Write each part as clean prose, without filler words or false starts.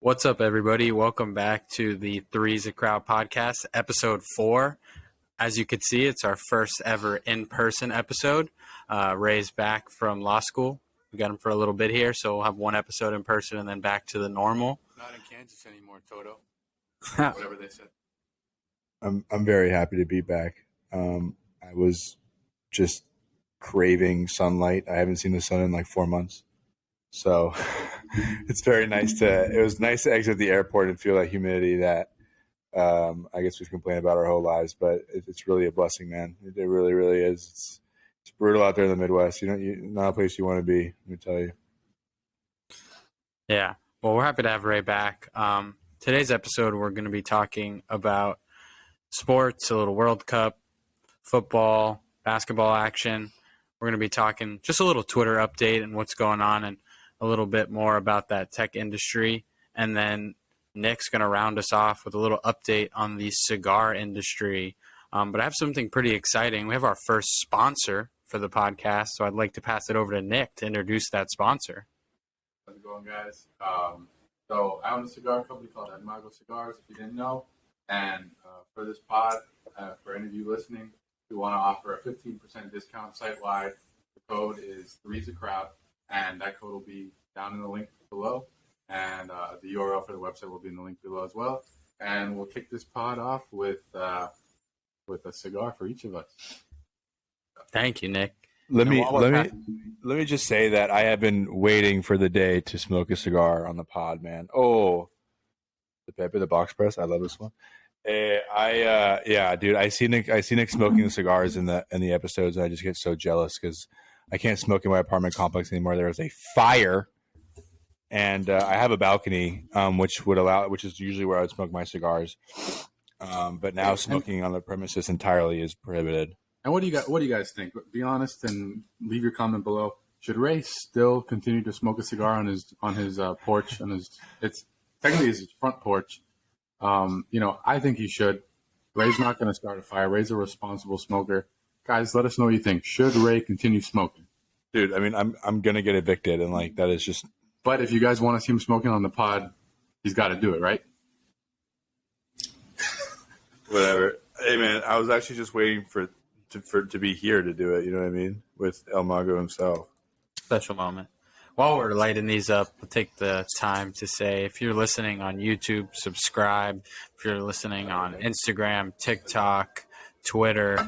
What's up, everybody? Welcome back to the Three's a Crowd podcast, episode 4. As you can see, it's our first ever in-person episode. Ray's back from law school. We got him for a little bit here, so we'll have one episode in person and then back to the normal. Not in Kansas anymore, Toto. Whatever they said. I'm very happy to be back. I was just craving sunlight. I haven't seen the sun in like 4 months. So it's very nice it was nice to exit the airport and feel that humidity that I guess we've complained about our whole lives, but it's really a blessing, man. It really, really is. It's brutal out there in the Midwest. Not a place you want to be, let me tell you. Yeah. Well, we're happy to have Ray back. Today's episode, we're going to be talking about sports, a little World Cup, football, basketball action. We're going to be talking just a little Twitter update and what's going on and a little bit more about that tech industry. And then Nick's going to round us off with a little update on the cigar industry. But I have something pretty exciting. We have our first sponsor for the podcast, so I'd like to pass it over to Nick to introduce that sponsor. How's it going, guys? So I own a cigar company called Mago Cigars, if you didn't know. And for this pod, for any of you listening, we want to offer a 15% discount site-wide. The code is Three's a Crowd, and that code will be down in the link below. And the URL for the website will be in the link below as well. And we'll kick this pod off with a cigar for each of us. Thank you, Nick. Let me just say that I have been waiting for the day to smoke a cigar on the pod, man. Oh, the Pepe, the box press. I love this one. Dude, I see Nick smoking the cigars in the episodes, and I just get so jealous because I can't smoke in my apartment complex anymore. There is a fire, and I have a balcony, which is usually where I would smoke my cigars. But now smoking on the premises entirely is prohibited. And what do you guys think? Be honest and leave your comment below. Should Ray still continue to smoke a cigar on his porch? It's technically his front porch. I think he should. Ray's not going to start a fire. Ray's a responsible smoker. Guys, let us know what you think. Should Ray continue smoking? Dude, I mean, I'm going to get evicted, and like that is just. But if you guys want to see him smoking on the pod, he's got to do it, right? Whatever. Hey, man, I was actually just waiting to be here to do it. You know what I mean? With El Mago himself. Special moment. While we're lighting these up, we'll take the time to say, if you're listening on YouTube, subscribe. If you're listening on Instagram, TikTok, Twitter,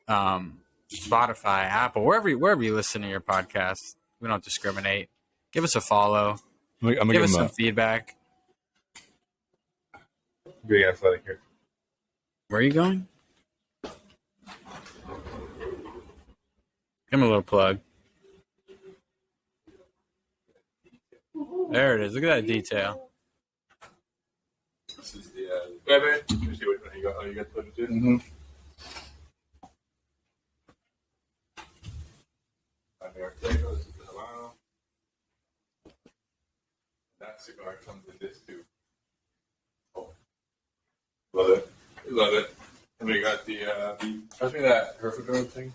Spotify, Apple, wherever you listen to your podcast, we don't discriminate. Give us a follow. Give us some feedback. Big athletic here. Where are you going? Give him a little plug. There it is. Look at that detail. This is the Pepe. Let me see what you got. Oh, you got the too? Mm-hmm. This is the Habano. That cigar comes with this too. Oh, love it. Love it. And we got the pass me that Herfordor thing.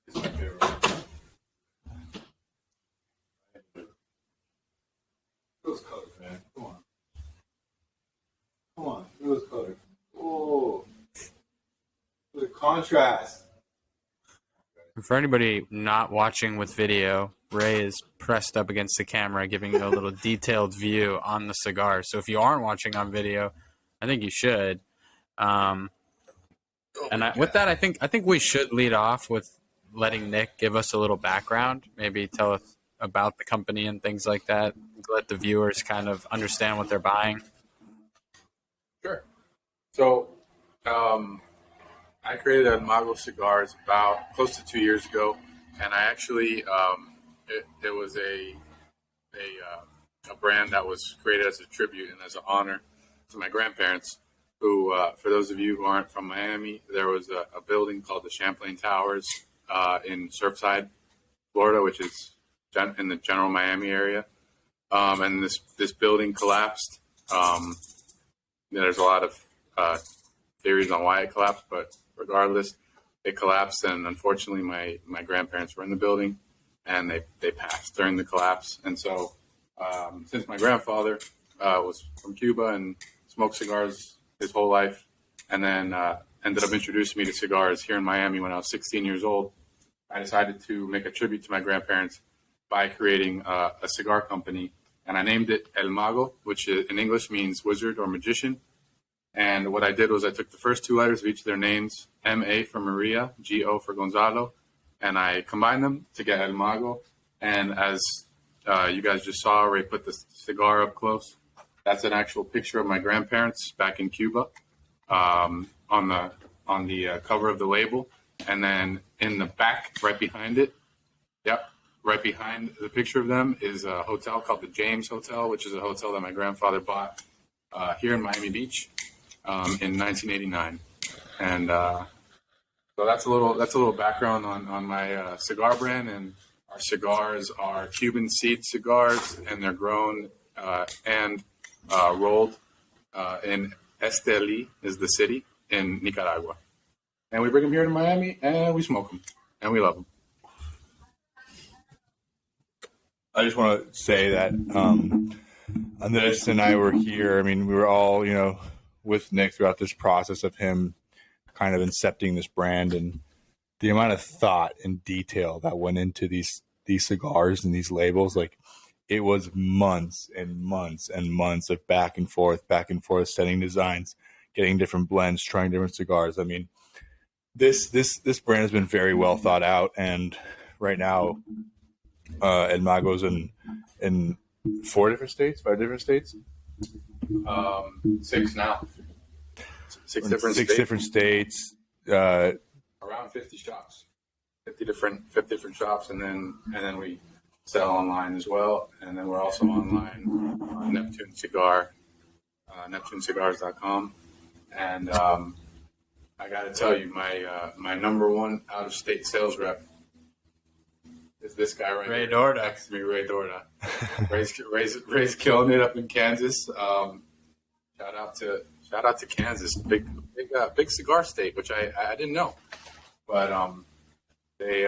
It's my favorite. Those colors, man. Come on. Look at those colors. Oh. The contrast. For anybody not watching with video, Ray is pressed up against the camera, giving you a little detailed view on the cigar. So if you aren't watching on video, I think you should. With that, I think we should lead off with letting Nick give us a little background, maybe tell us about the company and things like that. Let the viewers kind of understand what they're buying. Sure. So, I created Mago Cigars about close to 2 years ago, and I actually it was a brand that was created as a tribute and as an honor to my grandparents. Who, for those of you who aren't from Miami, there was a building called the Champlain Towers in Surfside, Florida, which is in the general Miami area. And this building collapsed. There's a lot of theories on why it collapsed, but regardless, it collapsed. And unfortunately, my grandparents were in the building. and they passed during the collapse. And so, since my grandfather was from Cuba and smoked cigars his whole life, and then ended up introducing me to cigars here in Miami when I was 16 years old, I decided to make a tribute to my grandparents by creating a cigar company. And I named it El Mago, which in English means wizard or magician. And what I did was I took the first two letters of each of their names, M-A for Maria, G-O for Gonzalo, and I combined them to get El Mago. And as you guys just saw, Ray put the cigar up close. That's an actual picture of my grandparents back in Cuba on the cover of the label. And then in the back, right behind it, right behind the picture of them is a hotel called the James Hotel, which is a hotel that my grandfather bought here in Miami Beach in 1989. And so that's a little background on my cigar brand. And our cigars are Cuban seed cigars, and they're grown and rolled in Esteli is the city in Nicaragua. And we bring them here to Miami, and we smoke them, and we love them. I just want to say that Andres and I were here. I mean, we were all, with Nick throughout this process of him kind of incepting this brand, and the amount of thought and detail that went into these cigars and these labels. Like, it was months and months and months of back and forth, setting designs, getting different blends, trying different cigars. I mean, this brand has been very well thought out, and right now, El Mago's in 5 different states. 6 now. Six different states. Around 50 shops, 50 different shops, and then we sell online as well. And then we're also online on Neptune Cigar, NeptuneCigars.com. And I got to tell you, my number one out of state sales rep is this guy right Ray here. Dorda. Next to me, Ray Dorda. Ray's killing it up in Kansas. Shout out to Kansas, big cigar state, which I didn't know, but they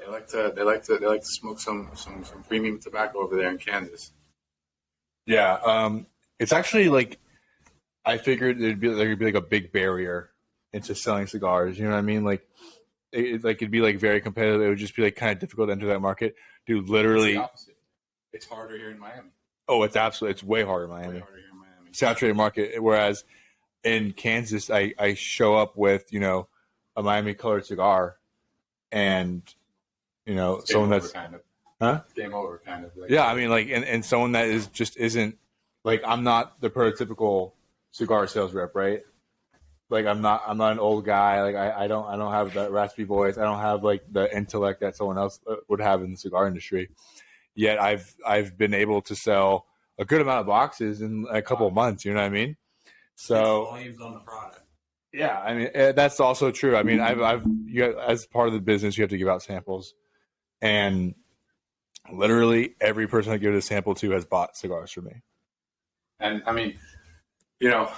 like to smoke some premium tobacco over there in Kansas. Yeah, it's actually like, I figured there could be like a big barrier into selling cigars. You know what I mean? Like, it'd be like very competitive. It would just be like kind of difficult to enter that market. Dude, literally, It's the opposite. It's harder here in Miami. Oh, it's way harder in Miami. Way harder here in Miami. Saturated market. Whereas in Kansas, I show up with a Miami colored cigar, and someone that's kind of. Huh? Game over, kind of. Like, yeah, I mean, like, and someone that isn't like, I'm not the prototypical cigar sales rep, right? Like, I'm not an old guy. Like, I don't have that raspy voice. I don't have like the intellect that someone else would have in the cigar industry. Yet I've been able to sell a good amount of boxes in a couple of months. You know what I mean? So volumes on the product. yeah, I mean, that's also true. I mean, as part of the business, you have to give out samples, and literally every person I give a sample to has bought cigars from me. And I mean, I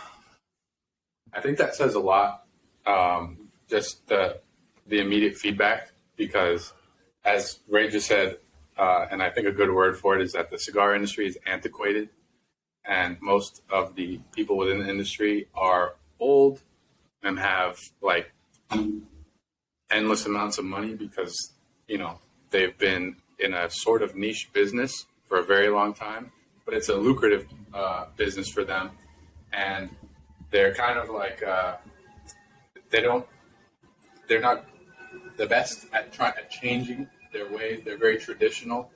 think that says a lot. Just the immediate feedback, because as Ray just said, and I think a good word for it is that the cigar industry is antiquated, and most of the people within the industry are old and have like endless amounts of money because they've been in a sort of niche business for a very long time, but it's a lucrative business for them, and they're kind of like they're not the best at changing their ways. They're very traditional,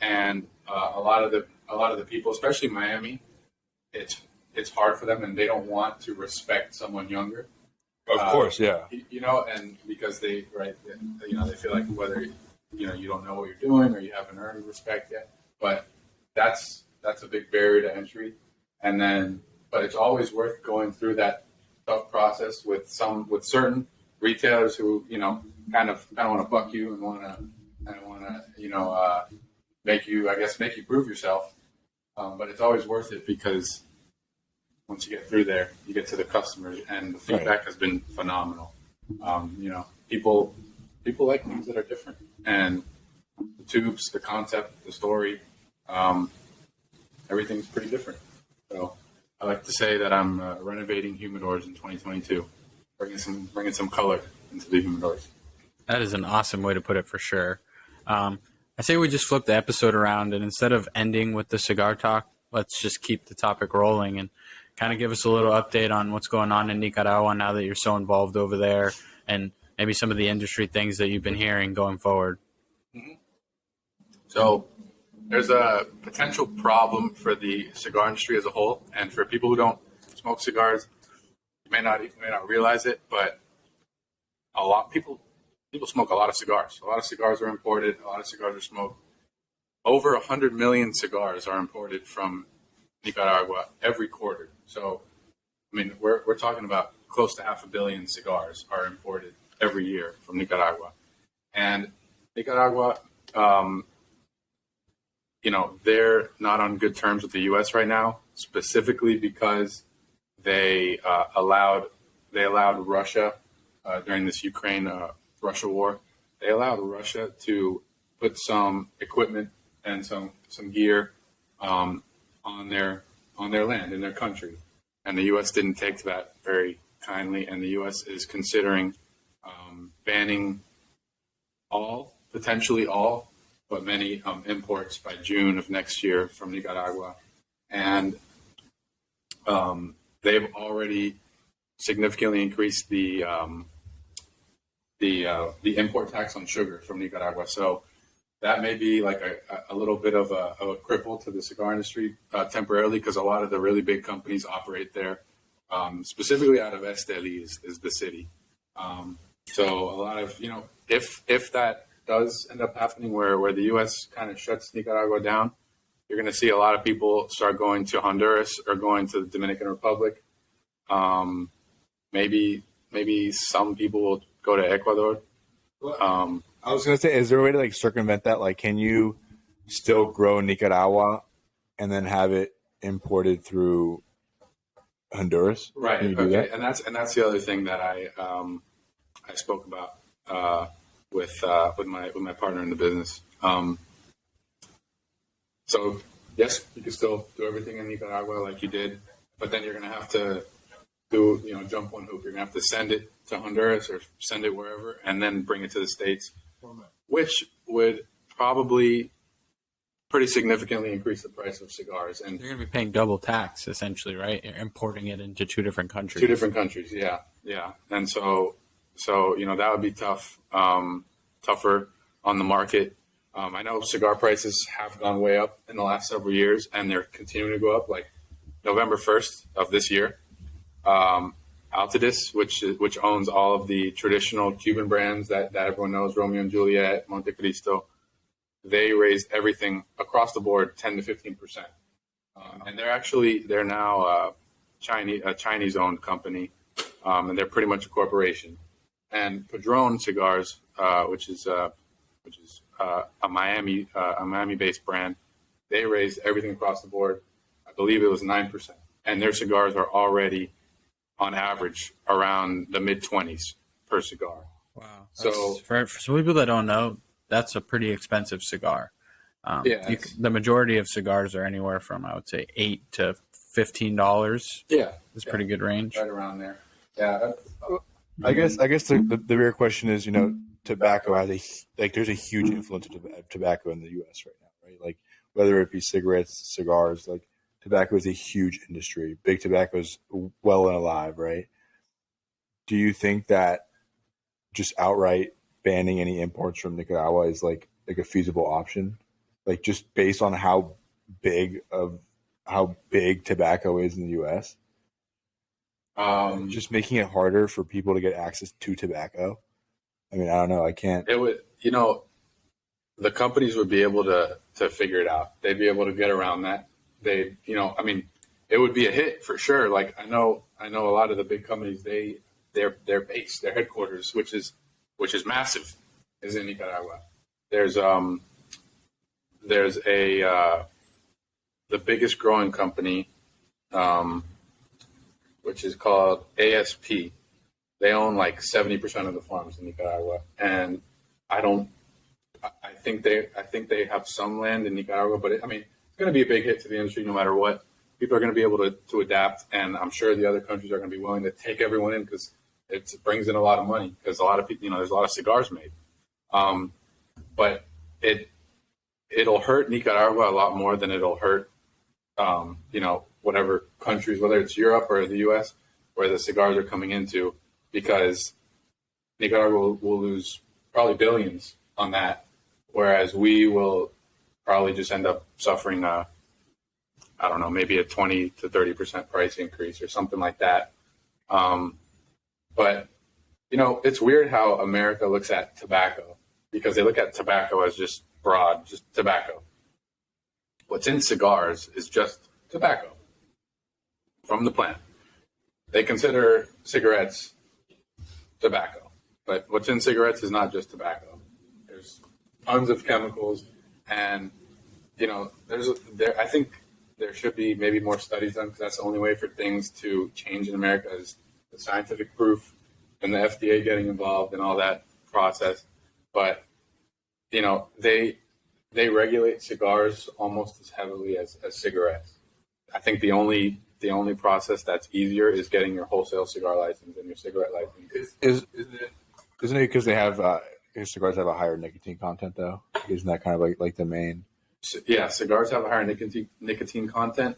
and a lot of the people, especially Miami, it's hard for them, and they don't want to respect someone younger. Of course, yeah. And because they feel like whether you don't know what you're doing or you haven't earned respect yet, but that's a big barrier to entry. And then, but it's always worth going through that tough process with certain retailers who kind of want to buck you and want to make you prove yourself. But it's always worth it, because once you get through there, you get to the customers, and the feedback has been phenomenal. People like things that are different, and the tubes, the concept, the story, everything's pretty different. So I like to say that I'm renovating humidors in 2022, bringing some color into the humidors. That is an awesome way to put it for sure. I say we just flip the episode around, and instead of ending with the cigar talk, let's just keep the topic rolling and kind of give us a little update on what's going on in Nicaragua now that you're so involved over there, and maybe some of the industry things that you've been hearing going forward. So there's a potential problem for the cigar industry as a whole, and for people who don't smoke cigars, you may not realize it, but people smoke a lot of cigars. A lot of cigars are imported. A lot of cigars are smoked. Over 100 million cigars are imported from Nicaragua every quarter. So, I mean, we're talking about close to 500 million cigars are imported every year from Nicaragua. And Nicaragua, they're not on good terms with the U.S. right now, specifically because they allowed Russia during this Ukraine-Russia war. They allowed Russia to put some equipment and some gear on their land in their country, and the U.S. didn't take to that very kindly. And the U.S. is considering banning potentially all, but many imports by June of next year from Nicaragua, and they've already significantly increased the import tax on sugar from Nicaragua. So that may be like a little bit of a cripple to the cigar industry temporarily, because a lot of the really big companies operate there, specifically out of Esteli is the city. So a lot of, if that does end up happening where the U.S. kind of shuts Nicaragua down, you're going to see a lot of people start going to Honduras or going to the Dominican Republic. Maybe some people will go to Ecuador. I was going to say, is there a way to circumvent that? Like, can you still grow in Nicaragua and then have it imported through Honduras? Right. Can you do that? And that's the other thing that I spoke about with my partner in the business. So yes, you can still do everything in Nicaragua like you did, but then you're going to have to jump one hoop. You're going to have to send it to Honduras or send it wherever, and then bring it to the States, which would probably pretty significantly increase the price of cigars. And You're going to be paying double tax, essentially, right? You're importing it into two different countries. Two different countries, yeah. And so that would be tougher on the market. I know cigar prices have gone way up in the last several years, and they're continuing to go up. Like November 1st of this year, Altadis, which owns all of the traditional Cuban brands that everyone knows, Romeo and Juliet, Montecristo, they raised everything across the board 10 to 15%. And they're now a Chinese-owned company, and they're pretty much a corporation. And Padron Cigars, which is a Miami-based brand, they raised everything across the board. I believe it was 9%, and their cigars are already, on average, around the mid-20s per cigar. Wow! So for some people that don't know, that's a pretty expensive cigar. The majority of cigars are anywhere from, I would say, $8 to $15. Yeah, it's a pretty good range. Right around there. Yeah. I guess the real question is, tobacco has there's a huge influence of tobacco in the U.S. right now, right? Like whether it be cigarettes, cigars, like tobacco is a huge industry. Big tobacco is well and alive, right? Do you think that just outright banning any imports from Nicaragua is like a feasible option? Like just based on how big tobacco is in the U.S.? Just making it harder for people to get access to tobacco. I mean, I don't know. I can't. It would, the companies would be able to figure it out. They'd be able to get around that. It would be a hit for sure. Like I know a lot of the big companies, their base, their headquarters, which is massive, is in Nicaragua. There's the biggest growing company, which is called ASP. They own like 70% of the farms in Nicaragua, and I don't I think they have some land in Nicaragua, but it's going to be a big hit to the industry no matter what. People are going to be able to adapt, and I'm sure the other countries are going to be willing to take everyone in because it brings in a lot of money because a lot of people, there's a lot of cigars made. But it'll hurt Nicaragua a lot more than it'll hurt, whatever countries, whether it's Europe or the U.S., where the cigars are coming into, because Nicaragua will lose probably billions on that, whereas we will probably just end up suffering maybe a 20 to 30% price increase or something like that. But it's weird how America looks at tobacco, because they look at tobacco as just broad, just tobacco. What's in cigars is just tobacco from the plant. They consider cigarettes tobacco, but what's in cigarettes is not just tobacco. There's tons of chemicals, and I think there should be maybe more studies done, because that's the only way for things to change in America is the scientific proof and the FDA getting involved and all that process. But they regulate cigars almost as heavily as cigarettes. I think the only process that's easier is getting your wholesale cigar license and your cigarette license. Isn't it because they have cigars have a higher nicotine content though? Isn't that kind of like the main? Yeah, cigars have a higher nicotine content,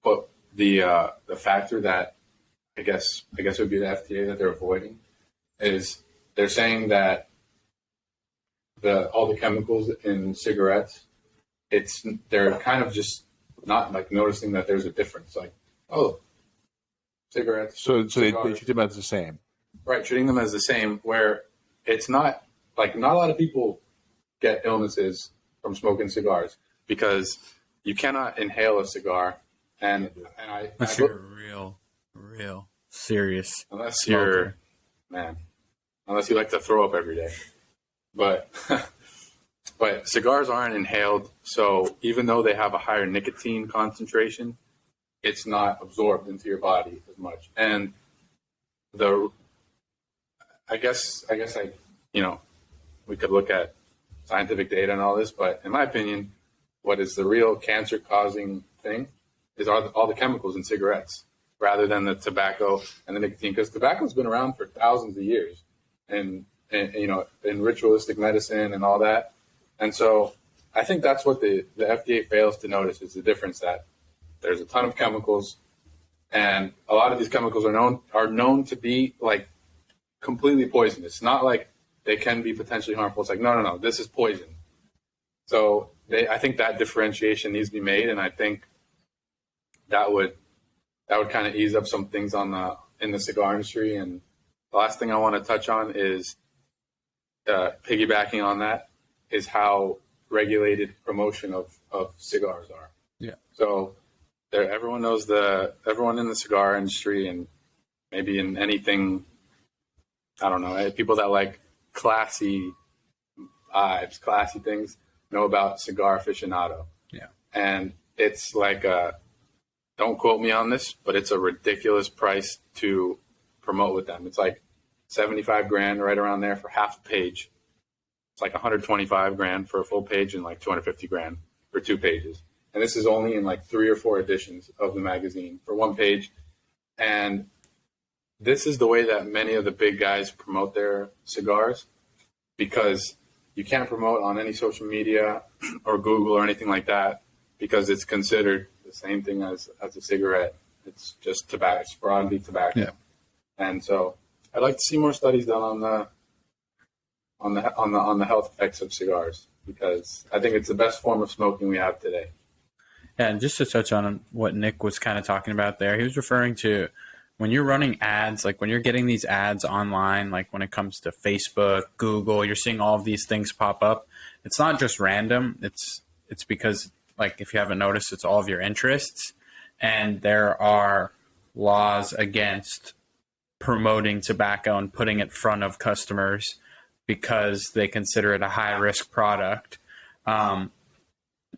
but the factor that I guess it would be the FDA that they're avoiding is they're saying that all the chemicals in cigarettes, they're kind of just not like noticing that there's a difference. Like, oh, cigarettes. So they treat them as the same. Right, treating them as the same, where it's not like, not a lot of people get illnesses from smoking cigars because you cannot inhale a cigar. Unless you're a real serious smoker. Unless you like to throw up every day. But cigars aren't inhaled, so even though they have a higher nicotine concentration, it's not absorbed into your body as much. And I guess we could look at scientific data and all this, but in my opinion, what is the real cancer-causing thing is all the chemicals in cigarettes, rather than the tobacco and the nicotine, because tobacco's been around for thousands of years, and in ritualistic medicine and all that. And so I think that's what the FDA fails to notice, is the difference that there's a ton of chemicals, and a lot of these chemicals are known to be like completely poisonous. Not like they can be potentially harmful. It's like, no, this is poison. So I think that differentiation needs to be made, and I think that would kind of ease up some things in the cigar industry. And the last thing I want to touch on is piggybacking on that is how regulated promotion of cigars are. Yeah. So everyone knows everyone in the cigar industry, and maybe in anything, I don't know, people that like classy vibes, classy things, know about cigar aficionado. Yeah. And it's like don't quote me on this, but it's a ridiculous price to promote with them. It's like $75,000 right around there for half a page. It's like $125,000 for a full page, and like $250,000 for 2 pages. And this is only in like 3 or 4 editions of the magazine for 1 page. And this is the way that many of the big guys promote their cigars, because you can't promote on any social media or Google or anything like that, because it's considered the same thing as a cigarette. It's just tobacco. It's broadly tobacco. Yeah. And so I'd like to see more studies done on the health effects of cigars, because I think it's the best form of smoking we have today. Yeah, and just to touch on what Nick was kind of talking about there, he was referring to when you're running ads, like when you're getting these ads online, like when it comes to Facebook, Google, you're seeing all of these things pop up. It's not just random. It's because, like, if you haven't noticed, it's all of your interests. And there are laws against promoting tobacco and putting it in front of customers because they consider it a high-risk product.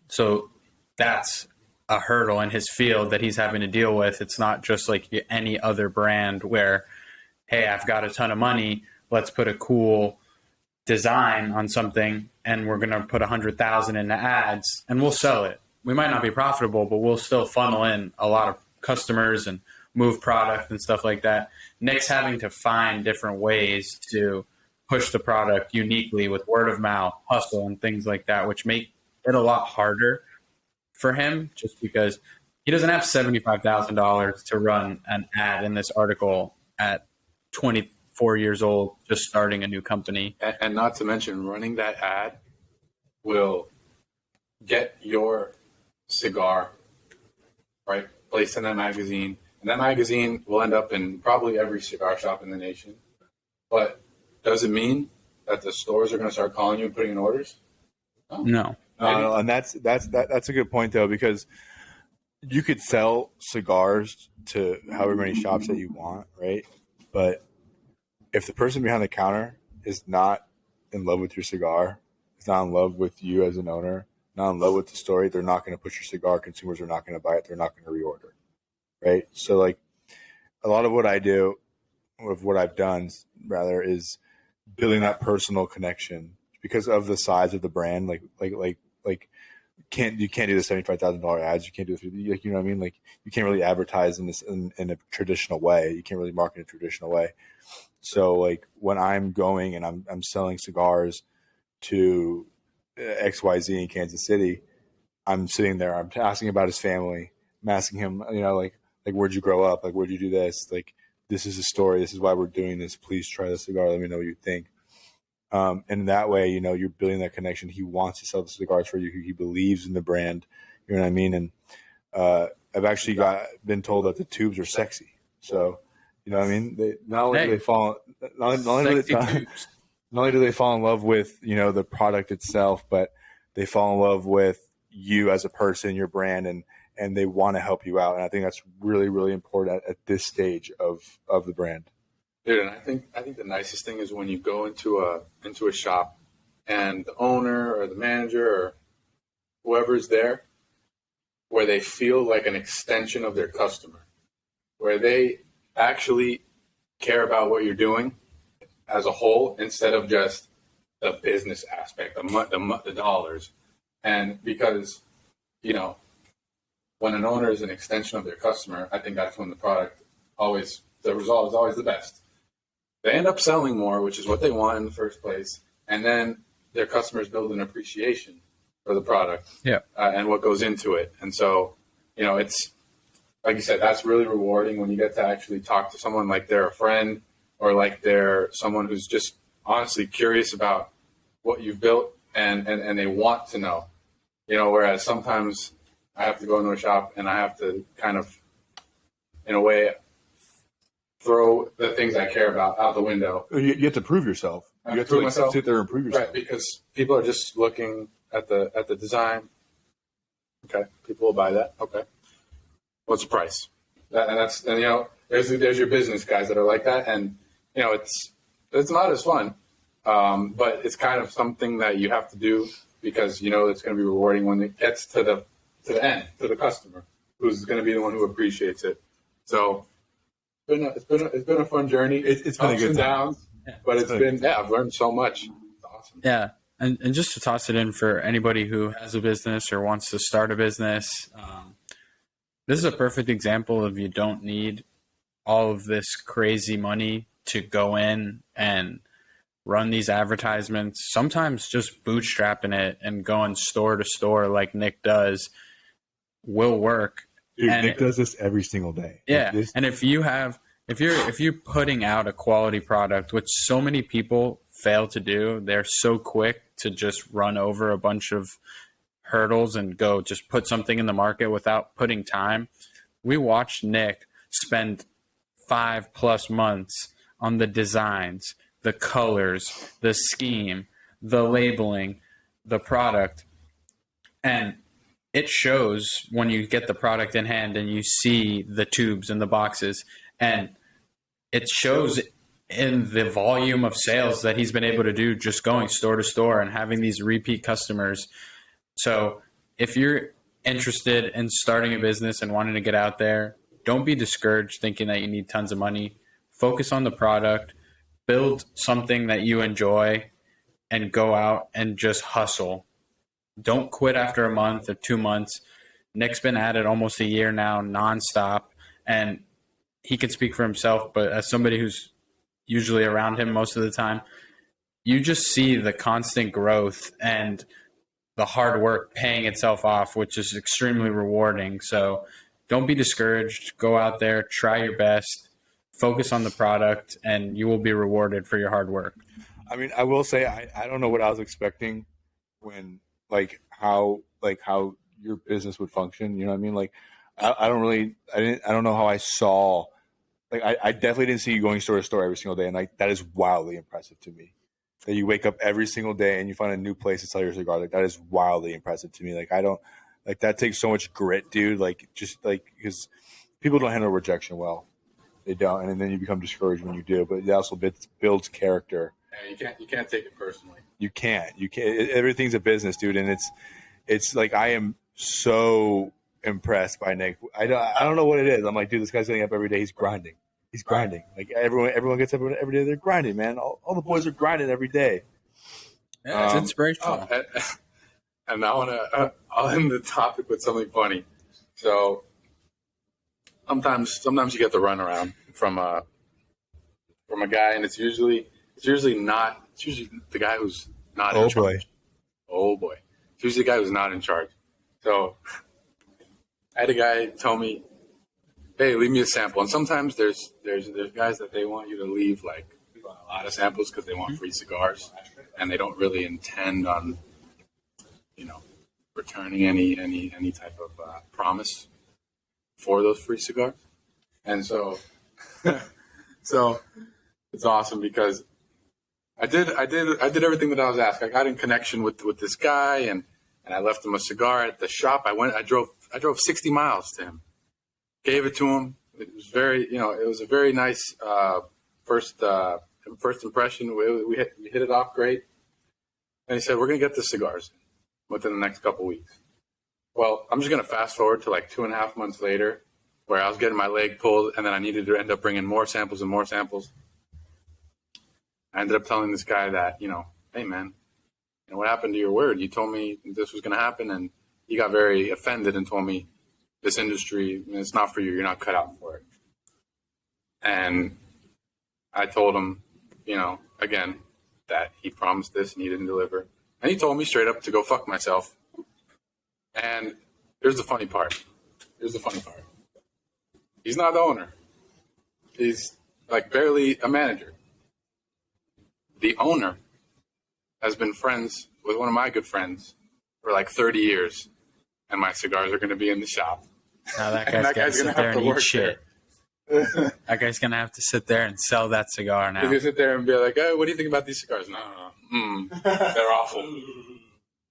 So that's a hurdle in his field that he's having to deal with. It's not just like any other brand where, hey, I've got a ton of money, let's put a cool design on something and we're going to put 100,000 into ads and we'll sell it. We might not be profitable, but we'll still funnel in a lot of customers and move product and stuff like that. Nick's having to find different ways to push the product uniquely with word of mouth, hustle, and things like that, which make it a lot harder for him just because he doesn't have $75,000 to run an ad in this article at 24 years old, just starting a new company. And not to mention, running that ad will get your cigar, right, placed in that magazine. And that magazine will end up in probably every cigar shop in the nation. But does it mean that the stores are going to start calling you and putting in orders? No. And that's a good point though, because you could sell cigars to however many shops that you want, right? But if the person behind the counter is not in love with your cigar, is not in love with you as an owner, not in love with the story, they're not going to push your cigar. Consumers are not going to buy it. They're not going to reorder, right? So like a lot of what I do, of what I've done rather, is building that personal connection because of the size of the brand. Like you can't do the $75,000 ads. You can't do the, like, you know what I mean? Like you can't really advertise in this in a traditional way. You can't really market in a traditional way. So like when I'm going and I'm selling cigars to XYZ in Kansas City, I'm sitting there, I'm asking about his family. I'm asking him, like where'd you grow up? Like, where'd you do this? Like, this is a story. This is why we're doing this. Please try the cigar. Let me know what you think. And that way, you're building that connection. He wants to sell the cigars for you. He believes in the brand. You know what I mean? And I've actually been told that the tubes are sexy. So, you know what I mean? Not only do they fall in love with, the product itself, but they fall in love with you as a person, your brand, and they want to help you out. And I think that's really, really important at this stage of the brand. Dude, and I think the nicest thing is when you go into a shop and the owner or the manager or whoever's there, where they feel like an extension of their customer, where they actually care about what you're doing as a whole instead of just the business aspect, the dollars. And because, when an owner is an extension of their customer, I think that's when the result is always the best. They end up selling more, which is what they want in the first place. And then their customers build an appreciation for the product and what goes into it. And so, it's, like you said, that's really rewarding when you get to actually talk to someone like they're a friend or like they're someone who's just honestly curious about what you've built and they want to know, whereas sometimes I have to go into a shop and I have to kind of, in a way, throw the things I care about out the window. You have to prove yourself. You have to sit there and prove yourself. Right, because people are just looking at the design. Okay, people will buy that. Okay, what's the price? There's your business guys that are like that, and it's not as fun, but it's kind of something that you have to do because it's going to be rewarding when it gets to the end, to the customer, who's going to be the one who appreciates it. So it's been a fun journey. It's been a good time. Downs, but I've learned so much. It's awesome. Yeah. And just to toss it in for anybody who has a business or wants to start a business, this is a perfect example of you don't need all of this crazy money to go in and run these advertisements. Sometimes just bootstrapping it and going store to store like Nick does will work. Dude, Nick does this every single day. Yeah. And if you're putting out a quality product, which so many people fail to do, they're so quick to just run over a bunch of hurdles and go just put something in the market without putting time. We watched Nick spend 5+ months on the designs, the colors, the scheme, the labeling, the product. And it shows when you get the product in hand and you see the tubes and the boxes, and it shows in the volume of sales that he's been able to do just going store to store and having these repeat customers. So if you're interested in starting a business and wanting to get out there, don't be discouraged thinking that you need tons of money. Focus on the product, build something that you enjoy, and go out and just hustle. Don't quit after a month or 2 months. Nick's been at it almost a year now, nonstop, and he can speak for himself, but as somebody who's usually around him most of the time, you just see the constant growth and the hard work paying itself off, which is extremely rewarding. So don't be discouraged. Go out there, try your best, focus on the product, and you will be rewarded for your hard work. I mean, I will say I don't know what I was expecting when how your business would function. You know what I mean? Like I don't know how I saw. Like I definitely didn't see you going store to store every single day, and like that is wildly impressive to me. That you wake up every single day and you find a new place to sell your cigar. Like that is wildly impressive to me. Like I don't like that takes so much grit, dude. Like just like because people don't handle rejection well, they don't, and then you become discouraged when you do. But it also builds character. Yeah, you can't take it personally. You can't. Everything's a business, dude, and it's like I am so impressed by Nick. I don't know what it is. I'm like, dude, this guy's getting up every day. He's grinding. He's grinding. Like everyone gets up every day. They're grinding, man. All the boys are grinding every day. Yeah, it's inspirational. And I'll end the topic with something funny. So sometimes you get the runaround from a guy, and it's usually the guy who's not in charge. Oh boy. It's usually the guy who's not in charge. So I had a guy tell me, hey, leave me a sample. And sometimes there's guys that they want you to leave like a lot of samples because they want free cigars, and they don't really intend on, returning any type of promise for those free cigars. And so it's awesome because I did everything that I was asked. I got in connection with this guy, and I left him a cigar at the shop. I drove 60 miles to him, gave it to him. It was it was a very nice first impression. We hit it off great. And he said, we're going to get the cigars within the next couple weeks. Well, I'm just going to fast forward to like 2.5 months later, where I was getting my leg pulled, and then I needed to end up bringing more samples and more samples. I ended up telling this guy that, hey, man, what happened to your word? You told me this was going to happen, and he got very offended and told me this industry, it's not for you. You're not cut out for it. And I told him, again, that he promised this and he didn't deliver. And he told me straight up to go fuck myself. And here's the funny part. He's not the owner. He's like barely a manager. The owner has been friends with one of my good friends for like 30 years. And my cigars are going to be in the shop. Now that guy's got to sit there and eat shit. That guy's going to have to sit there and sell that cigar now. He's going to sit there and be like, oh, what do you think about these cigars? No. They're awful.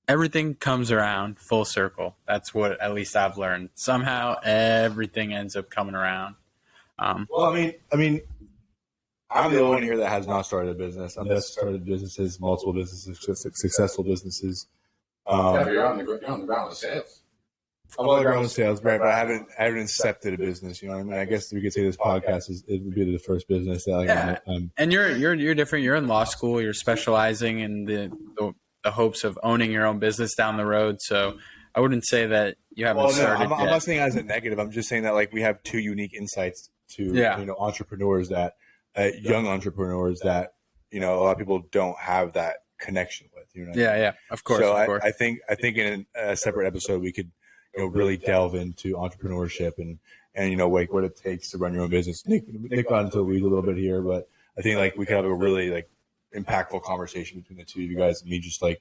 Everything comes around full circle. That's what at least I've learned. Somehow everything ends up coming around. Well, I mean, I'm the only one here that has not started a business. I've started businesses, multiple businesses, successful businesses. But you're on the ground with sales. I'm on the ground with sales, right? But I haven't accepted a business. You know what I mean? I guess we could say this podcast it would be the first business that and you're different. You're in law school. You're specializing in the hopes of owning your own business down the road. So I wouldn't say that you haven't started. I'm not saying that as a negative. I'm just saying that like we have two unique insights to entrepreneurs that young entrepreneurs that a lot of people don't have that connection with. You know? Yeah, of course. So of course. I think in a separate episode we could really delve into entrepreneurship and like what it takes to run your own business. Nick got into the weeds a little bit here, but I think like we could have a really like impactful conversation between the two of you guys and me just like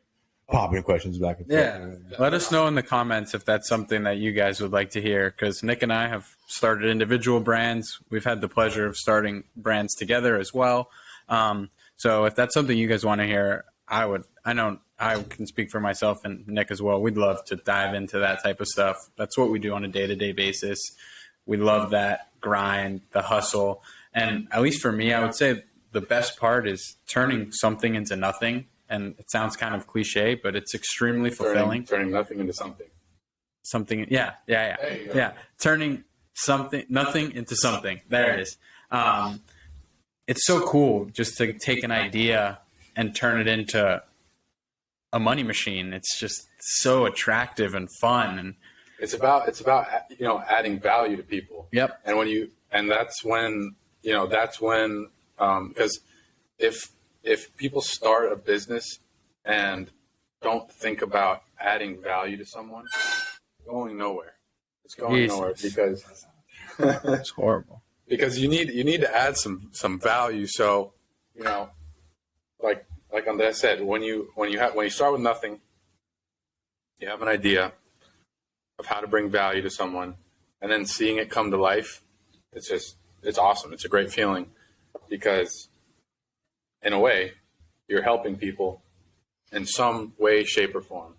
popping questions back and forth. Yeah. Let us know in the comments if that's something that you guys would like to hear, because Nick and I have started individual brands. We've had the pleasure of starting brands together as well. So if that's something you guys want to hear, I know I can speak for myself and Nick as well. We'd love to dive into that type of stuff. That's what we do on a day-to-day basis. We love that grind, the hustle. And at least for me, I would say the best part is turning something into nothing. And it sounds kind of cliche, but it's extremely fulfilling. Turning nothing into something. Yeah. Turning nothing into something. There it is. It's so cool just to take an idea and turn it into a money machine. It's just so attractive and fun. And It's about adding value to people. yep. And that's when because if people start a business and don't think about adding value to someone, it's going nowhere. It's going nowhere because It's horrible. because you need to add some value. So, like I said, when you start with nothing, you have an idea of how to bring value to someone, and then seeing it come to life, it's awesome. It's a great feeling because, in a way, you're helping people in some way, shape, or form,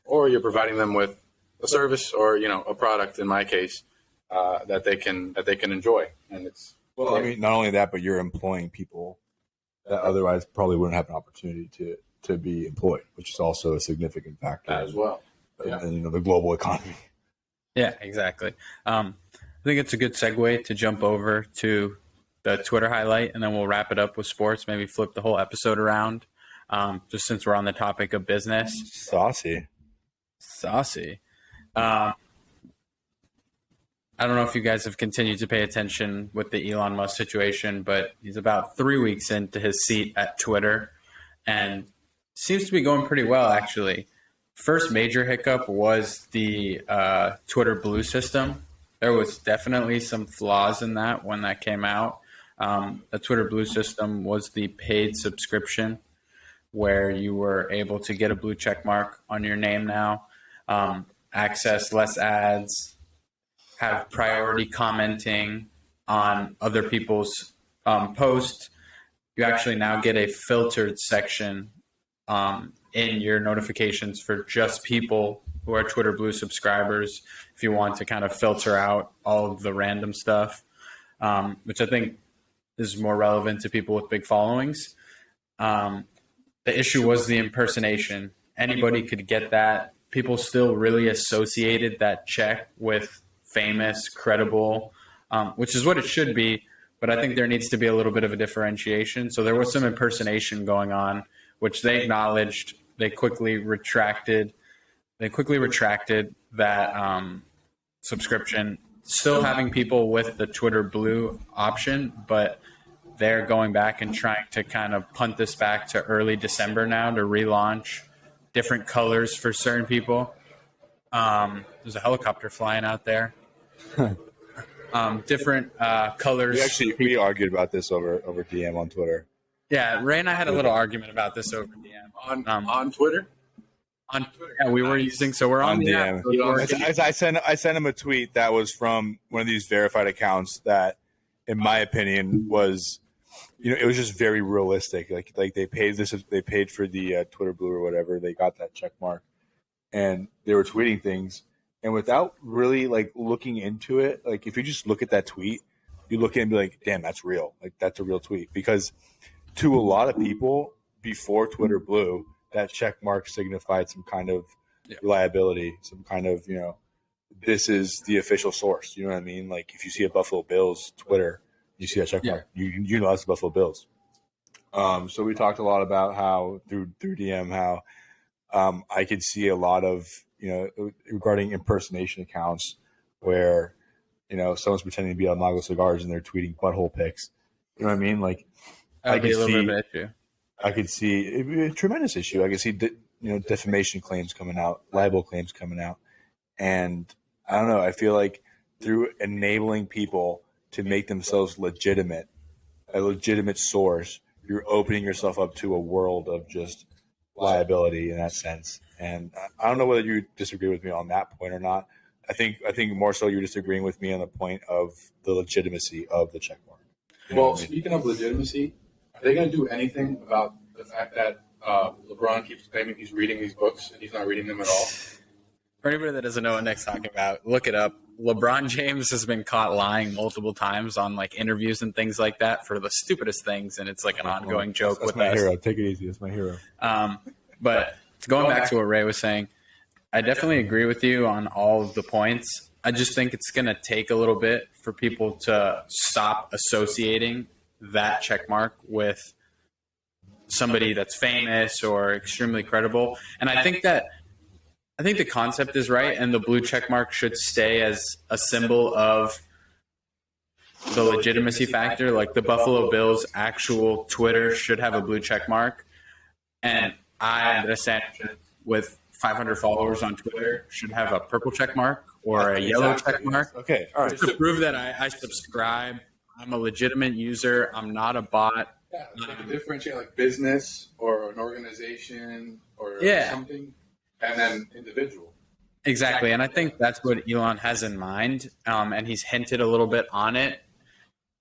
or you're providing them with a service or a product. In my case, that they can enjoy, and it's I mean, not only that, but you're employing people that otherwise probably wouldn't have an opportunity to be employed, which is also a significant factor as well. in the global economy. Yeah, exactly. I think it's a good segue to jump over to the Twitter highlight, and then we'll wrap it up with sports. Maybe flip the whole episode around, just since we're on the topic of business. Saucy. I don't know if you guys have continued to pay attention with the Elon Musk situation, but he's about 3 weeks into his seat at Twitter, and seems to be going pretty well, actually. First major hiccup was the Twitter Blue system. There was definitely some flaws in that when that came out. The Twitter Blue system was the paid subscription where you were able to get a blue check mark on your name now, access less ads, have priority commenting on other people's posts. You actually now get a filtered section in your notifications for just people who are Twitter Blue subscribers if you want to kind of filter out all of the random stuff, which I think is more relevant to people with big followings. The issue was the impersonation. Anybody could get that. People still really associated that check with famous, credible, which is what it should be. But I think there needs to be a little bit of a differentiation. So there was some impersonation going on, which they acknowledged. They quickly retracted that subscription. Still having people with the Twitter Blue option, but they're going back and trying to kind of punt this back to early December now to relaunch different colors for certain people. There's a helicopter flying out there. Different colors. We argued about this over DM on Twitter. Yeah, Ray and I had a little argument about this over DM on Twitter. On Twitter, yeah, we were using. So we're on the DM. I sent him a tweet that was from one of these verified accounts that, in my opinion, was, it was just very realistic. Like they paid for the Twitter Blue or whatever. They got that check mark, and they were tweeting things. And without really looking into it, if you just look at that tweet, you look at it and be like, damn, that's real. That's a real tweet. Because to a lot of people before Twitter Blue, that check mark signified some kind of reliability, some kind of, this is the official source. You know what I mean? If you see a Buffalo Bills Twitter, you see that check mark, you know that's the Buffalo Bills. So we talked a lot about how through DM, how I could see a lot of, regarding impersonation accounts where, someone's pretending to be on Mago Cigars and they're tweeting butthole pics. You know what I mean? That'd be a little bit of an issue. I could see it'd be a tremendous issue. I could see, defamation claims coming out, libel claims coming out. And I don't know. I feel like through enabling people to make themselves a legitimate source, you're opening yourself up to a world of just liability in that sense. And I don't know whether you disagree with me on that point or not. I think more so you're disagreeing with me on the point of the legitimacy of the checkmark. Well, speaking of legitimacy, are they going to do anything about the fact that LeBron keeps claiming he's reading these books and he's not reading them at all? For anybody that doesn't know what Nick's talking about, look it up. LeBron James has been caught lying multiple times on interviews and things like that for the stupidest things, and it's an ongoing joke with us. That's my hero. Take it easy. That's my hero. But going back to what Ray was saying, I definitely agree with you on all of the points. I just think it's going to take a little bit for people to stop associating that check mark with somebody that's famous or extremely credible. And I think the concept is right, and the blue check mark should stay as a symbol of the legitimacy factor. Like the Buffalo Bills' actual Twitter should have a blue check mark, and I, the Sanchez, with 500 followers on Twitter, should have a purple check mark or a yellow check mark. Okay, all right. Just to prove that I subscribe. I'm a legitimate user. I'm not a bot. Yeah, they can differentiate like business or an organization or something, and then individual. Exactly, and I think that's what Elon has in mind, and he's hinted a little bit on it.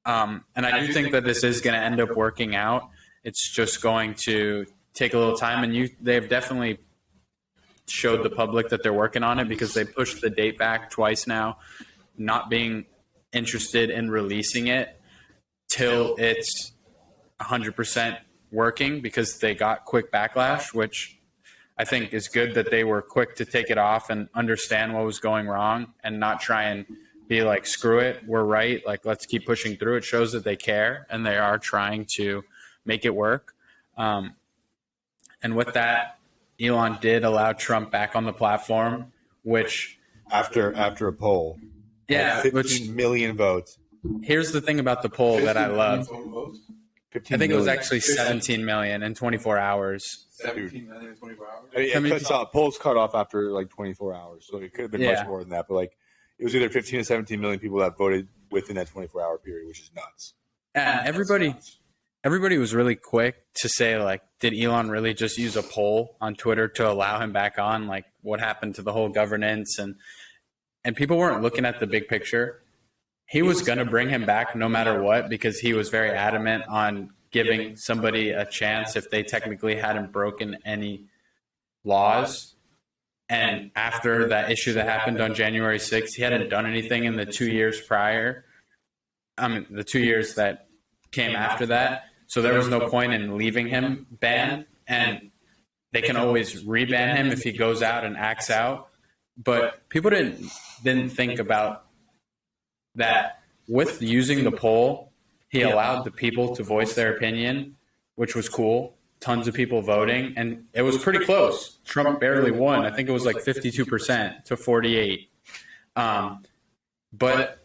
And I do think that this is going to end up working out. It's just going to take a little time, and they've definitely showed the public that they're working on it, because they pushed the date back twice now, not being interested in releasing it till it's 100% working, because they got quick backlash, which I think is good that they were quick to take it off and understand what was going wrong and not try and be like, screw it, we're right, like let's keep pushing through. It shows that they care and they are trying to make it work. And with that, Elon did allow Trump back on the platform, which After a poll, 15 million votes. Here's the thing about the poll that I love. I think it was actually 17 17 million in 24 hours. 17 million in 24 hours. I mean, polls cut off after like 24 hours, so it could have been much more than that. But like, it was either 15 or 17 million people that voted within that 24-hour period, which is nuts. And everybody was really quick to say, like, did Elon really just use a poll on Twitter to allow him back on? Like, what happened to the whole governance? And people weren't looking at the big picture. He was going to bring him back no matter what, because he was very adamant on giving somebody a chance if they technically hadn't broken any laws. And after that issue that happened on January 6th, he hadn't done anything in the 2 years prior. The 2 years that came after that. So there was no point in leaving him banned. And they can always reban him if he goes out and acts out. But people didn't think about that. With using the poll, he allowed the people to voice their opinion, which was cool. Tons of people voting, and it was pretty close. Trump barely won. I think it was like 52% to 48. But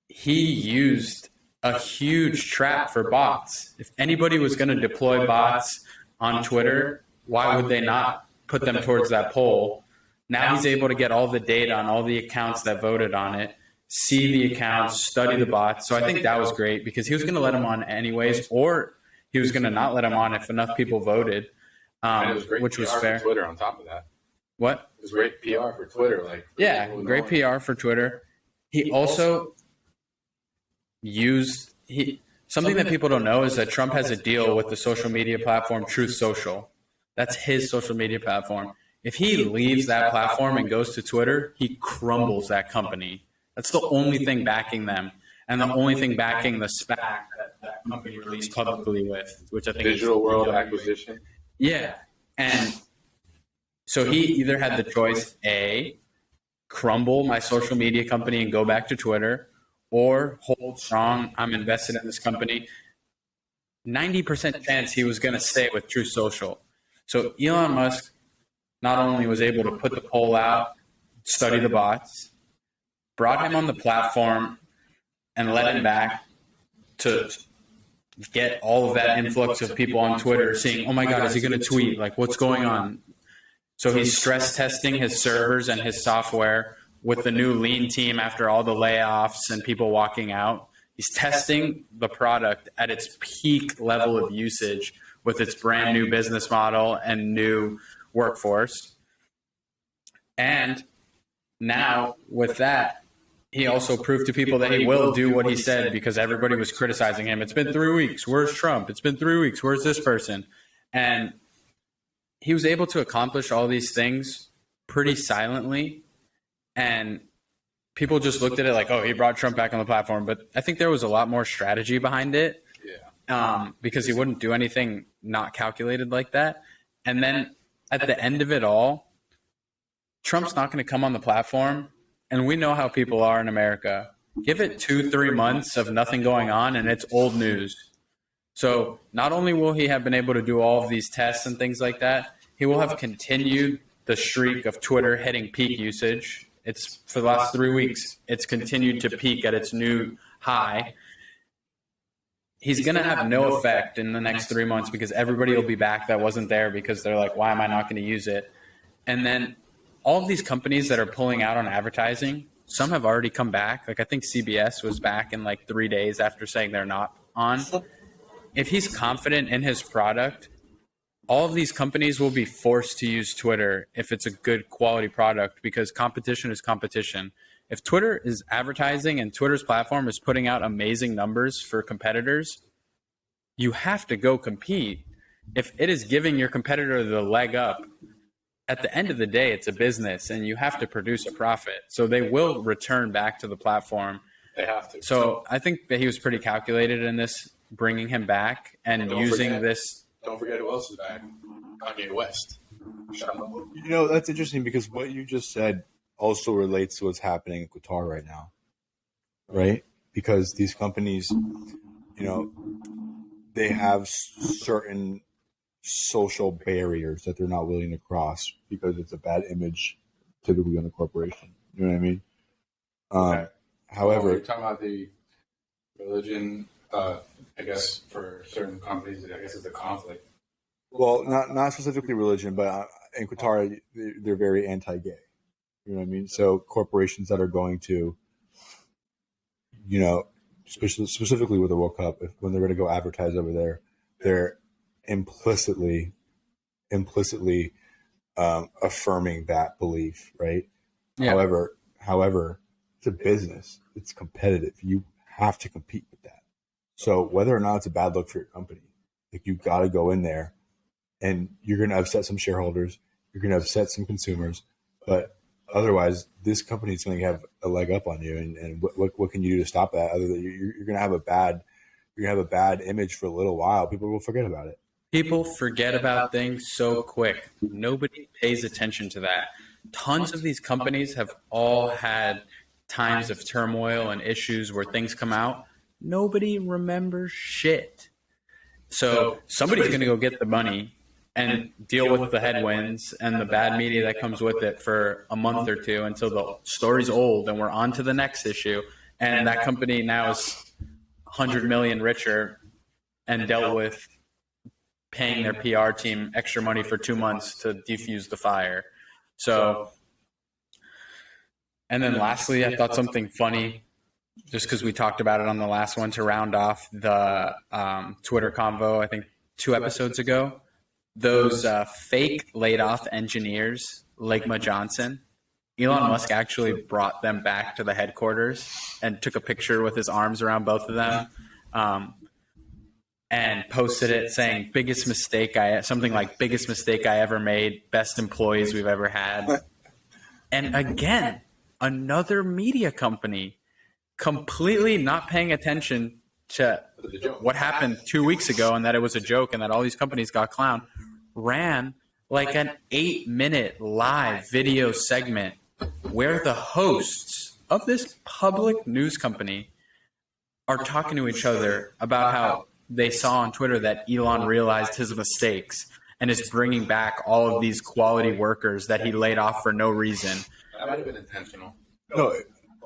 he used a huge trap for bots. If anybody was going to deploy bots on Twitter, why would they not put them towards that poll? Now he's able to get all the data on all the accounts that voted on it, see the accounts, study the bots. So I think that was great, because he was going to let them on anyways, or he was going to not let him on if enough people voted, which was fair. Twitter on top of that. What? It was great PR for Twitter. Great PR for Twitter. He also used something that people don't know is that Trump has a deal with the social media platform Truth Social. That's his social media platform. If he leaves that platform and goes to Twitter, he crumbles that company. That's the only thing backing them, and the only thing backing the SPAC that company released publicly with, which I think Digital World Acquisition. Yeah. And so he either had the choice, A, crumble my social media company and go back to Twitter, or hold strong, I'm invested in this company. 90% chance he was going to stay with Truth Social. So Elon Musk not only was able to put the poll out, study the bots, brought him on the platform, and let him back to get all of that influx of people on Twitter seeing, oh my God, is he going to tweet? Like, what's going on? So he's stress testing his servers and his software with the new lean team after all the layoffs and people walking out. He's testing the product at its peak level of usage with its brand new business model and new workforce. And now with that, he also proved to people that he will do what he said, because everybody was criticizing him. It's been 3 weeks. Where's Trump? It's been 3 weeks. Where's this person? And he was able to accomplish all these things pretty silently. And people just looked at it like, oh, he brought Trump back on the platform. But I think there was a lot more strategy behind it, because he wouldn't do anything not calculated like that. And then at the end of it all, Trump's not going to come on the platform. And we know how people are in America. Give it 2-3 months of nothing going on, and it's old news. So not only will he have been able to do all of these tests and things like that, he will have continued the streak of Twitter hitting peak usage. It's for the last 3 weeks. It's continued to peak at its new high. He's going to have no effect in the next 3 months because everybody will be back that wasn't there because they're like, why am I not going to use it? And then all of these companies that are pulling out on advertising, some have already come back. Like I think CBS was back in like 3 days after saying they're not on. If he's confident in his product, all of these companies will be forced to use Twitter if it's a good quality product because competition is competition. If Twitter is advertising and Twitter's platform is putting out amazing numbers for competitors, you have to go compete. If it is giving your competitor the leg up, at the end of the day, it's a business and you have to produce a profit. So they will return back to the platform. They have to. So I think that he was pretty calculated in this, bringing him back and using this. Don't forget who else is back. Kanye West. That's interesting because what you just said also relates to what's happening in Qatar right now, right? Because these companies, they have certain social barriers that they're not willing to cross because it's a bad image typically on a corporation. You know what I mean? Okay. However, you're talking about the religion, I guess for certain companies, I guess it's a conflict. well, not specifically religion, but in Qatar, they're very anti-gay. You know what I mean? So corporations that are going to, specifically with the World Cup, when they're going to go advertise over there, they're implicitly affirming that belief, right? Yeah. However, it's a business. It's competitive. You have to compete with that. So whether or not it's a bad look for your company, like you got to go in there, and you're going to upset some shareholders. You're going to upset some consumers, but otherwise, this company is going to have a leg up on you. And what can you do to stop that? Other than you're going to have a bad image for a little while. People will forget about it. People forget about things so quick. Nobody pays attention to that. Tons of these companies have all had times of turmoil and issues where things come out. Nobody remembers shit. So somebody's going to go get the money and deal with the headwinds and the bad media that comes with it for a month or two until the story's old and we're on to the next issue. And that company now is 100 million richer and dealt with paying their PR team extra money for 2 months to defuse the fire. So, and then lastly, I thought something funny, just because we talked about it on the last one to round off the Twitter convo, I think 2 episodes ago. Those fake laid off engineers, Ligma Johnson, Elon Musk actually brought them back to the headquarters and took a picture with his arms around both of them. And posted it saying biggest mistake I ever made, best employees we've ever had. And again, another media company completely not paying attention to what happened 2 weeks ago and that it was a joke and that all these companies got clowned, ran like an 8-minute live video segment where the hosts of this public news company are talking to each other about how they saw on Twitter that Elon realized his mistakes and is bringing back all of these quality workers that he laid off for no reason. That might have been intentional. No.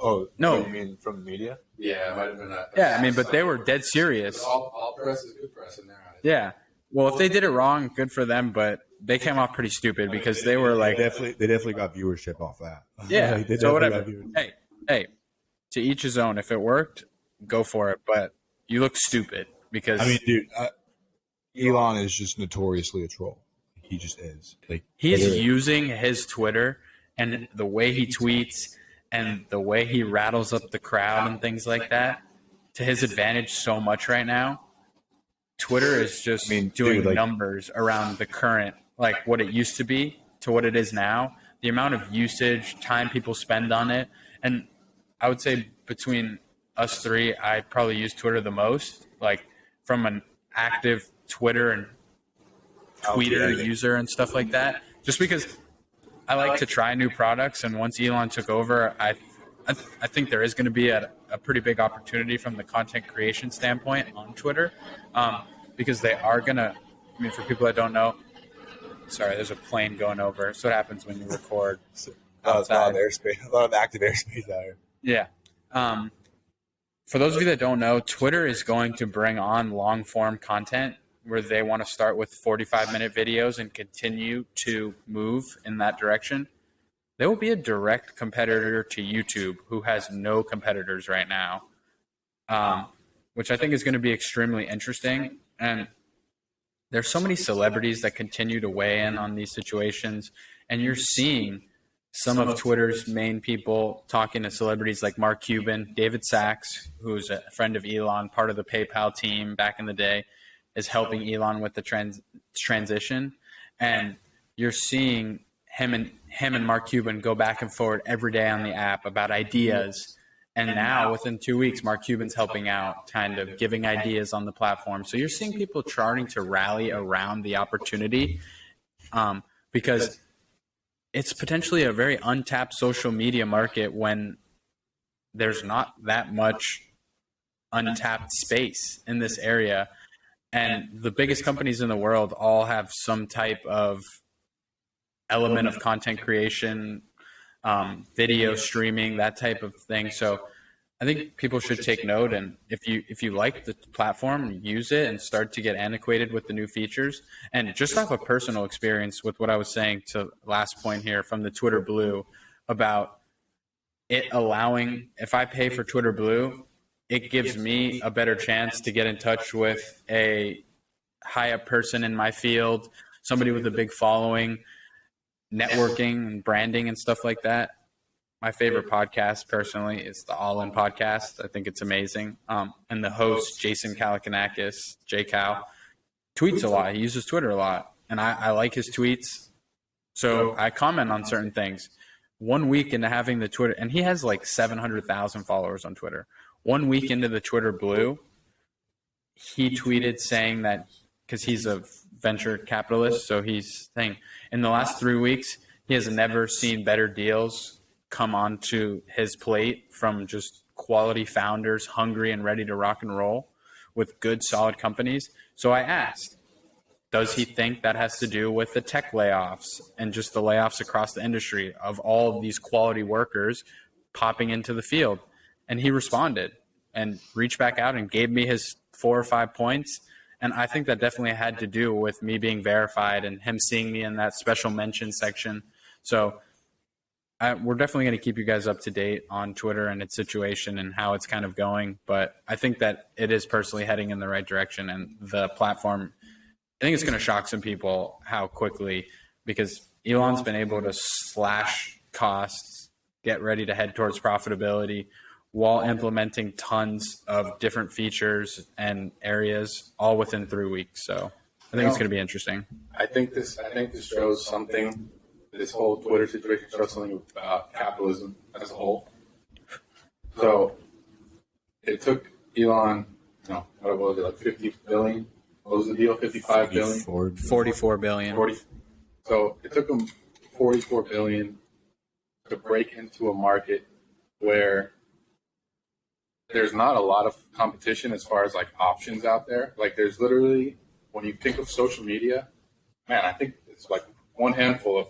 You mean from the media? Yeah, it might have been that. Yeah, I mean, but they were dead serious. All press is good press in there. Yeah. Well, if they did it wrong, good for them, but they came off pretty stupid because they were like... They definitely got viewership off that. Yeah, so whatever. Hey, to each his own. If it worked, go for it, but you look stupid because... I mean, dude, Elon is just notoriously a troll. He just is. Like he's using his Twitter and the way he tweets and the way he rattles up the crowd and things like that to his advantage so much right now. Twitter is just doing numbers around the current, like what it used to be to what it is now. The amount of usage, time people spend on it. And I would say between us three, I probably use Twitter the most, like from an active Twitter and tweeter user and stuff like that, just because I like to try new products. And once Elon took over, I think there is going to be a pretty big opportunity from the content creation standpoint on Twitter. because they are going to, I mean, for people that don't know, sorry, there's a plane going over. That's what happens when you record outside. A lot of active airspace out here. Yeah. For those of you that don't know, Twitter is going to bring on long form content where they want to start with 45-minute videos and continue to move in that direction. They will be a direct competitor to YouTube, who has no competitors right now, which I think is going to be extremely interesting. And there's so many celebrities that continue to weigh in on these situations, and you're seeing some of Twitter's main people talking to celebrities like Mark Cuban. David Sachs, who's a friend of Elon, part of the PayPal team back in the day, is helping Elon with the transition. And you're seeing him and Mark Cuban go back and forward every day on the app about ideas. And now, within 2 weeks, Mark Cuban's helping out, kind of giving ideas on the platform. So you're seeing people starting to rally around the opportunity because it's potentially a very untapped social media market when there's not that much untapped space in this area. And the biggest companies in the world all have some type of element of content creation, video streaming, that type of thing. So I think people should take note, and if you like the platform, use it and start to get antiquated with the new features. And just off of personal experience with what I was saying to last point here from the Twitter Blue about it allowing, if I pay for Twitter Blue, it gives me a better chance to get in touch with a high up person in my field, somebody with a big following, networking and branding and stuff like that. My favorite podcast personally is the All In podcast. I think it's amazing. And the host, Jason Kalakanakis, J-Cal, tweets a lot. He uses Twitter a lot. And I like his tweets. So I comment on certain things. 1 week into having the Twitter, and he has like 700,000 followers on Twitter. 1 week into the Twitter Blue, he tweeted saying that, because he's a venture capitalist, so he's saying in the last 3 weeks, he has never seen better deals come onto his plate from just quality founders hungry and ready to rock and roll with good, solid companies. So I asked, does he think that has to do with the tech layoffs and just the layoffs across the industry of all of these quality workers popping into the field? And he responded and reached back out and gave me his 4 or 5 points. And I think that definitely had to do with me being verified and him seeing me in that special mention section. So we're definitely going to keep you guys up to date on Twitter and its situation and how it's kind of going. But I think that it is personally heading in the right direction. And the platform, I think it's going to shock some people how quickly, because Elon's been able to slash costs, get ready to head towards profitability while implementing tons of different features and areas all within 3 weeks. So I think it's going to be interesting. I think this shows something. This whole Twitter situation shows something about capitalism as a whole. So it took Elon, what was it, like 50 billion? What was the deal? 55 billion? 44 billion. So it took him 44 billion to break into a market where there's not a lot of competition as far as like options out there. Like there's literally, when you think of social media, man, I think it's like one handful of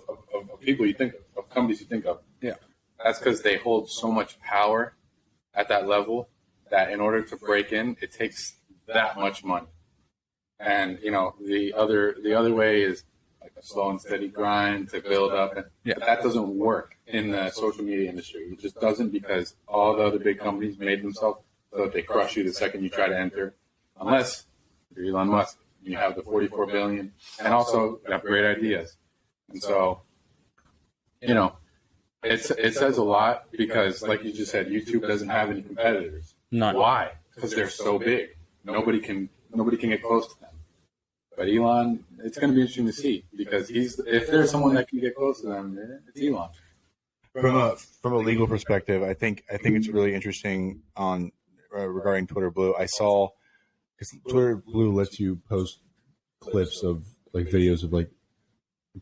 people you think of companies you think of. Yeah. That's because they hold so much power at that level that in order to break in, it takes that much money. And, the other way is like a slow and steady grind to build up. And that doesn't work in the social media industry. It just doesn't, because all the other big companies made themselves so that they crush you the second you try to enter. Unless you're Elon Musk, you have the 44 billion, and also you have great ideas. And so, it says a lot because, like you just said, YouTube doesn't have any competitors. None. Why? Because they're so big. Nobody can get close to them. But Elon, it's going to be interesting to see, because if there's someone that can get close to them, it's Elon. From a legal perspective, I think it's really interesting on regarding Twitter Blue. I saw, because Twitter Blue lets you post clips of like videos of like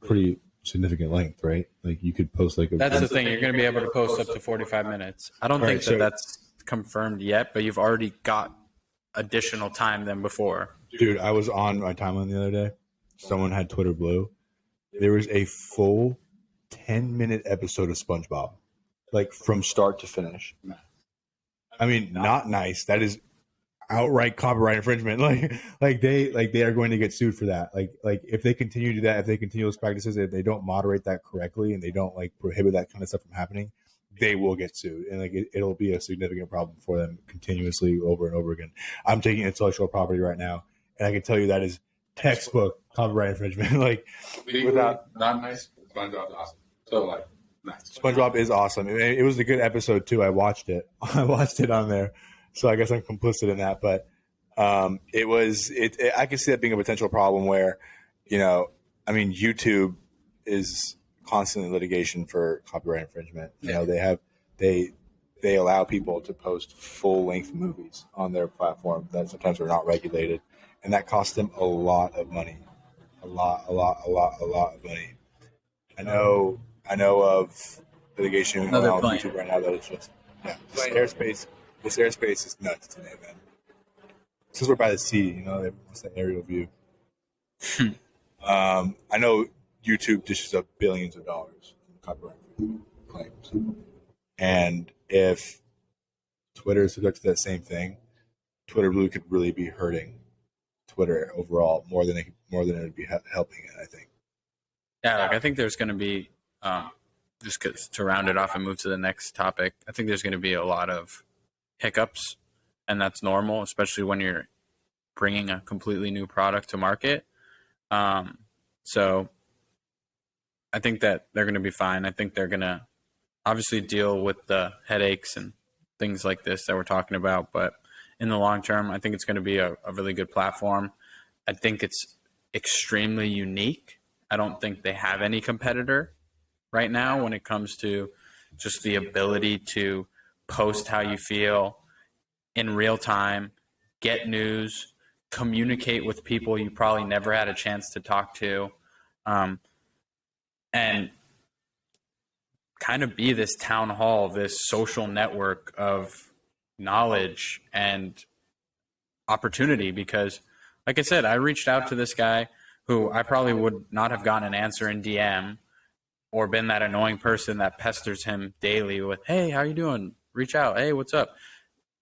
pretty significant length, right? Like you could post like that's the thing. You're going to be able to post up to 45 minutes. I don't think that's confirmed yet, but you've already got additional time than before. Dude, I was on my timeline the other day. Someone had Twitter Blue. There was a full 10-minute episode of SpongeBob, like from start to finish. I mean, not nice. That is outright copyright infringement. Like they are going to get sued for that. Like if they continue to do that, if they continue those practices, if they don't moderate that correctly and they don't like prohibit that kind of stuff from happening, they will get sued, and like it'll be a significant problem for them continuously over and over again. I'm taking intellectual property right now, and I can tell you that is textbook copyright infringement. Like without not nice, SpongeBob's awesome. So like nice. SpongeBob is awesome. It was a good episode too. I watched it. I watched it on there, so I guess I'm complicit in that. But it was it. I can see that being a potential problem where, I mean, YouTube is constantly litigation for copyright infringement. They allow people to post full length movies on their platform that sometimes are not regulated, and that costs them a lot of money, a lot of money. I know of litigation going on with YouTube right now that it's just this airspace is nuts today, man. Since we're by the sea, it's that aerial view. I know YouTube dishes up billions of dollars in copyright claims. And if Twitter is subject to that same thing, Twitter Blue could really be hurting Twitter overall more than it would be helping it, I think. Yeah, I think there's going to be, just to round it off and move to the next topic, I think there's going to be a lot of hiccups, and that's normal, especially when you're bringing a completely new product to market. So I think that they're going to be fine. I think they're going to obviously deal with the headaches and things like this that we're talking about. But in the long term, I think it's going to be a really good platform. I think it's extremely unique. I don't think they have any competitor right now when it comes to just the ability to post how you feel in real time, get news, communicate with people you probably never had a chance to talk to, and kind of be this town hall, this social network of knowledge and opportunity. Because, like I said, I reached out to this guy who I probably would not have gotten an answer in DM or been that annoying person that pesters him daily with, hey, how you doing? Reach out. Hey, what's up?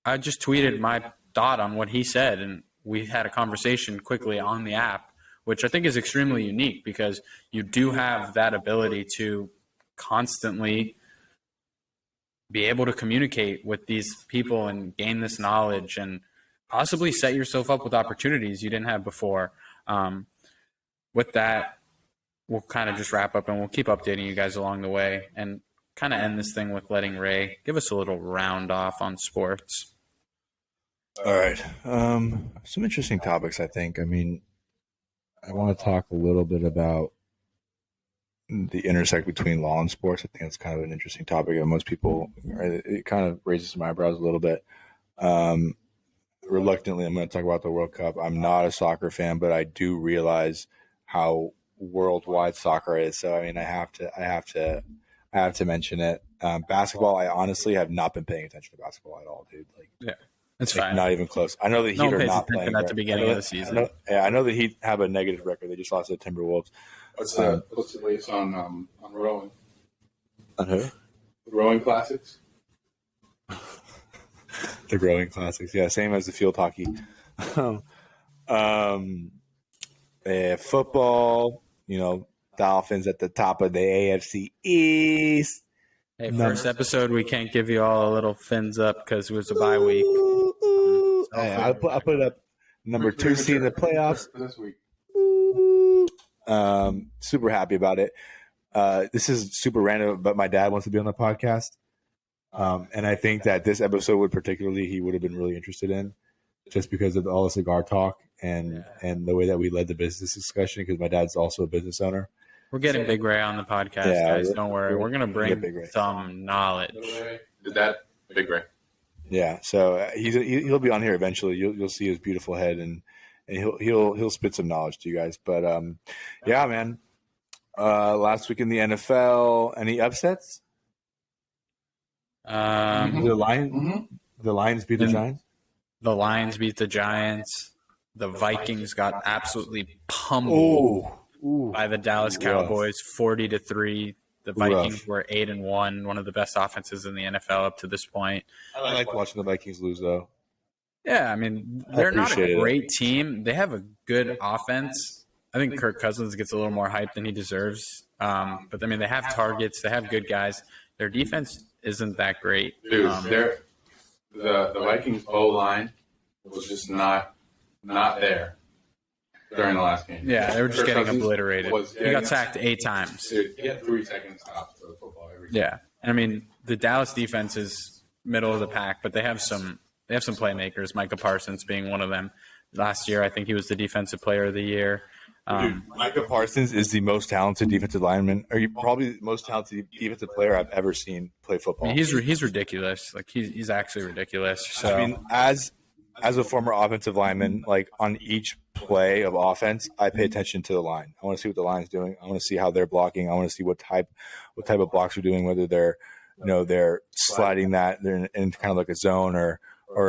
I just tweeted my thought on what he said, and we had a conversation quickly on the app, which I think is extremely unique because you do have that ability to constantly be able to communicate with these people and gain this knowledge and possibly set yourself up with opportunities you didn't have before. With that, we'll kind of just wrap up and we'll keep updating you guys along the way and kind of end this thing with letting Ray give us a little round off on sports. All right. Some interesting topics, I think. I mean, I want to talk a little bit about the intersect between law and sports. I think that's kind of an interesting topic. And most people, it kind of raises some eyebrows a little bit. Reluctantly, I'm going to talk about the World Cup. I'm not a soccer fan, but I do realize how worldwide soccer is. So, I mean, I have to mention it. Basketball, I honestly have not been paying attention to basketball at all, dude. Yeah. That's fine. Not even close. I know the Heat are not playing at the beginning of the season. I know the Heat have a negative record. They just lost to the Timberwolves. What's the latest on rowing? On who? The rowing classics. The growing classics, yeah, same as the field hockey. Football, Dolphins at the top of the AFC East. Hey, first episode, we can't give you all a little fins up because it was a bye week. I'll put it up. Number 2 seed in the playoffs for this week. Super happy about it. This is super random, but my dad wants to be on the podcast. And I think that this episode he would have been really interested in just because of all the cigar talk and the way that we led the business discussion, because my dad's also a business owner. We're getting Big Ray on the podcast, guys. Don't worry. We're going to bring some knowledge. Is that Big Ray? Yeah. So he'll be on here eventually. You'll see his beautiful head and he'll spit some knowledge to you guys. But yeah, man. Last week in the NFL, any upsets? The Lions beat the Giants. The Lions beat the Giants. the Vikings got absolutely pummeled by the Dallas Cowboys, 40-3. The Vikings were 8-1, one of the best offenses in the NFL up to this point. I like watching the Vikings lose, though. Yeah, I mean, they're not a great team. They have a good offense. I think Kirk Cousins gets a little more hype than he deserves. But, I mean, they have targets. They have good guys. Their defense isn't that great. Dude, the Vikings O-line was just not there during the last game. Yeah, they were just getting obliterated. He got sacked 8 times. Dude, he had 3-second stops for the football every time. Yeah, and I mean, the Dallas defense is middle of the pack, but they have some playmakers. Micah Parsons being one of them. Last year, I think he was the defensive player of the year. Dude, Micah Parsons is the most talented defensive lineman, or probably the most talented defensive player I've ever seen play football. I mean, he's ridiculous. Like he's actually ridiculous. So I mean, as a former offensive lineman, like on each play of offense, I pay attention to the line. I want to see what the line's doing. I want to see how they're blocking. I want to see what type of blocks they're doing, whether they're sliding that they're in kind of like a zone or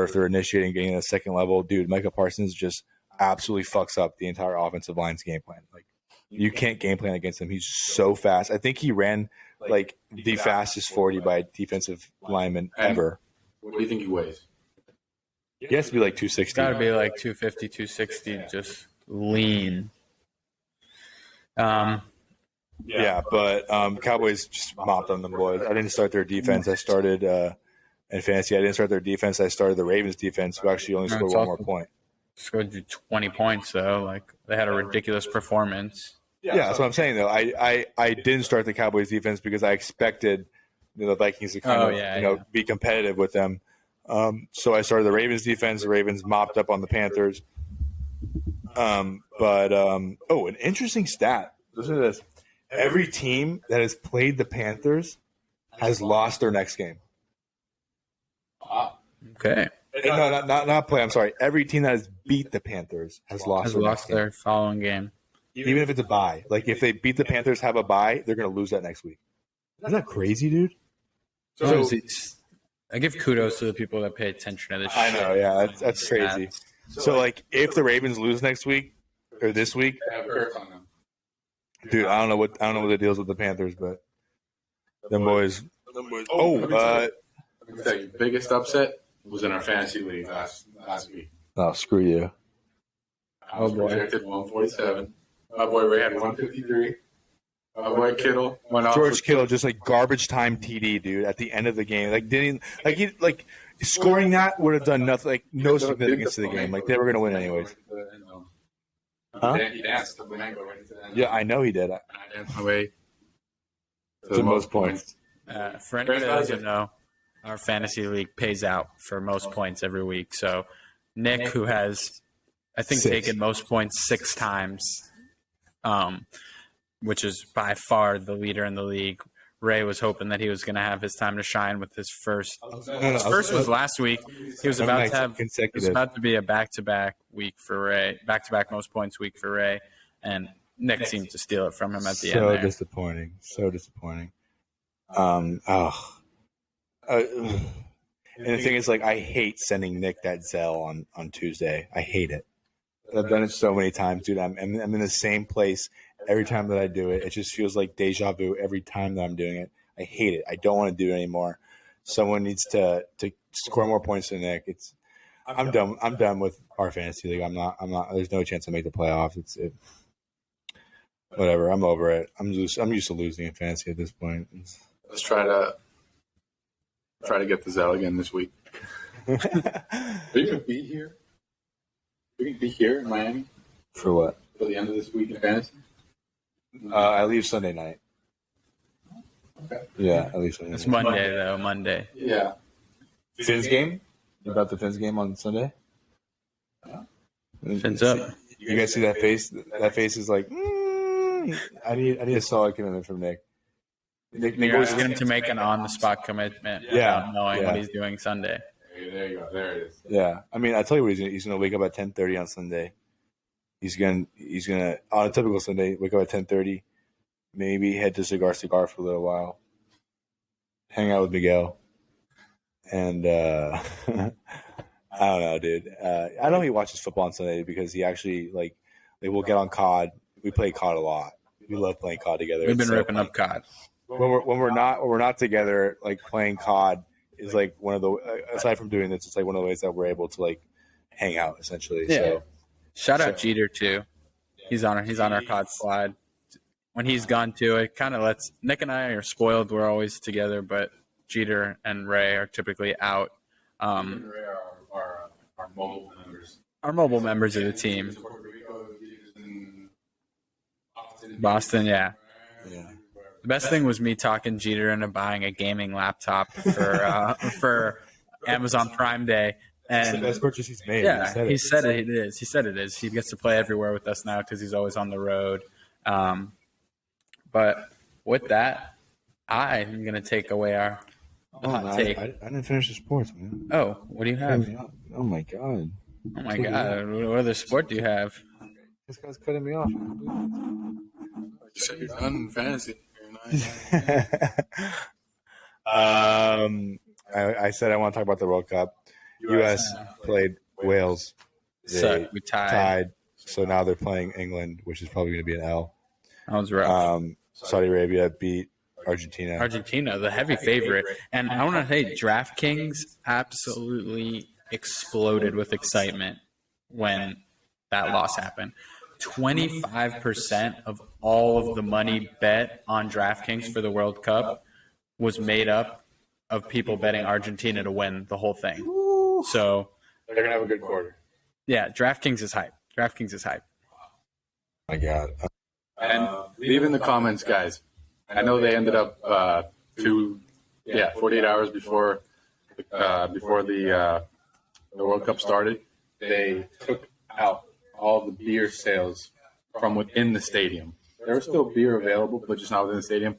if they're initiating getting in a second level. Dude, Micah Parsons just absolutely fucks up the entire offensive line's game plan. Like, you can't game plan against him. He's so fast. I think he ran like the fastest 40 by a defensive lineman ever. What do you think he weighs? He has to be like 260. Got to be like 250, 260, just lean. Yeah, but Cowboys just mopped on them boys. I didn't start their defense. I started in fantasy. I didn't start their defense. I started the Ravens defense, who actually only scored one more point. Scored you 20 points though. Like, they had a ridiculous performance. Yeah, that's what I'm saying though. I didn't start the Cowboys defense because I expected the Vikings to kind of be competitive with them. So I started the Ravens defense. The Ravens mopped up on the Panthers. An interesting stat. Listen to this. Every team that has played the Panthers has lost their next game. Okay. No, not play. I'm sorry. Every team that has beat the Panthers has lost their following game. Even if it's a bye. Like, if they beat the Panthers, have a bye, they're going to lose that next week. Isn't that crazy, dude? So I give kudos to the people that pay attention to this shit. I know, yeah. That's crazy. So, like, if the Ravens lose next week or this week, They have a curse on them. dude, I don't know what the deal's with the Panthers, but them boys. Let me tell you, biggest upset was in our fantasy league last week. Oh, screw you. I was projected 147. My boy Ray had 153. My boy Kittle went off. George Kittle just like garbage time TD, dude, at the end of the game. Like, scoring that would have done nothing, like no significance to the game. Like, they were gonna win anyways. Huh? He danced the Mago right into the end. Yeah, I know he did. I danced my way to The most points. For anybody that doesn't know, our fantasy league pays out for most points every week. So Nick, who has, I think, taken most points 6 times, which is by far the leader in the league. Ray was hoping that he was going to have his time to shine with his first. His first was last week. He was about to have consecutive. It was about to be a back-to-back week for Ray, back-to-back most points week for Ray, and Nick seemed to steal it from him at the end. So disappointing. So disappointing. And the thing is, like, I hate sending Nick that Zelle on Tuesday. I hate it. I've done it so many times, dude. I'm in the same place every time that I do it. It just feels like deja vu every time that I'm doing it. I hate it. I don't want to do it anymore. Someone needs to score more points than Nick. I'm done. I'm done with our fantasy league. I'm not. There's no chance I make the playoffs. Whatever. I'm over it. I'm used to losing in fantasy at this point. Let's try to get the Zell again this week. Are you going to be here? Are you going to be here in Miami? For what? For the end of this week in fantasy? I leave Sunday night. Okay. Yeah, I leave Sunday night. It's Monday, though. Monday. Yeah. Finns game? You about the Finns game on Sunday? Fins up. You guys see that face? That face is like, I need a solid commitment from Nick. Nick always get him to make an on-the-spot commitment without knowing what he's doing Sunday. There you go. There it is. Yeah. I mean, I tell you what, he's gonna wake up at 10:30 on Sunday. He's gonna on a typical Sunday wake up at 10:30, maybe head to Cigar for a little while, hang out with Miguel, and I I don't know, dude. I know he watches football on Sunday because he actually we'll get on COD. We play COD a lot. We love playing COD together. We've been ripping up COD. When we're not together, like playing COD is like one of the aside from doing this, it's like one of the ways that we're able to like hang out essentially. Yeah. So Shout out Jeter too. He's on our COD squad. When he's gone too, it kind of lets Nick and I are spoiled. We're always together, but Jeter and Ray are typically out. And Ray are our mobile members. Our mobile members of the team. Puerto Rico, in Boston, yeah. yeah. The best thing was me talking Jeter into buying a gaming laptop for Amazon Prime Day. It's And the best purchase he's made. yeah, he said it is. He said it is. He gets to play everywhere with us now because he's always on the road. But with that, I'm going to take away our hot take. I didn't finish the sports, man. Oh, what do you have? Oh my god. Oh, my God. What other sport do you have? This guy's cutting me off. You said you're done in fantasy. I said I want to talk about the World Cup. U.S. played Wales. They We tied. So now they're playing England, which is probably going to be an L. That was rough. Saudi Arabia beat Argentina. Argentina, the heavy favorite. And I want to say DraftKings absolutely exploded with excitement when that loss happened. 25% of all of the money bet on DraftKings for the World Cup was made up of people betting Argentina to win the whole thing. So They're going to have a good quarter. yeah, DraftKings is hype. DraftKings is hype. My God. And leave in the comments, guys. I know they ended up 48 hours before the World Cup started. They took out all the beer sales from within the stadium. There was still beer available, but just not within the stadium.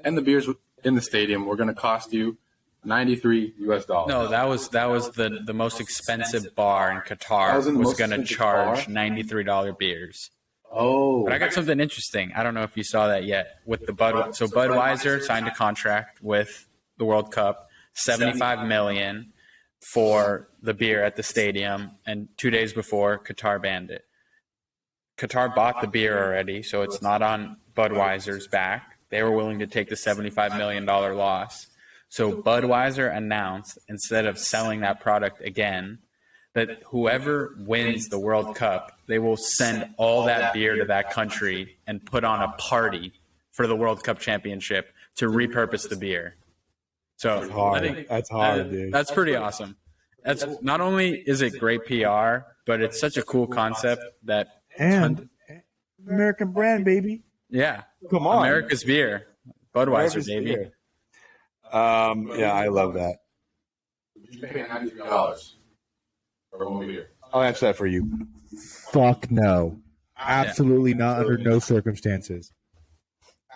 And the beers in the stadium were going to cost you $93 US. No, that was the most expensive bar in Qatar was the was most going to expensive charge bar? $93 beers. Oh, But I got something interesting. I don't know if you saw that yet with the Bud. So Budweiser signed a contract with the World Cup, $75 million for the beer at the stadium, and 2 days before Qatar banned it. Qatar bought the beer already, so it's not on Budweiser's back. They were willing to take the $75 million loss. So Budweiser announced, instead of selling that product again, that whoever wins the World Cup, they will send all that beer to that country and put on a party for the World Cup championship to repurpose the beer. So That's hard. I think That's hard, dude. that's pretty awesome. That's not only is it great PR, but it's such a cool concept that And American brand, baby. yeah, Come on. America's beer, Budweiser, America's baby. beer. Yeah, I love that. you pay $93 for one beer. I'll answer that for you. Fuck no. Absolutely not under no circumstances.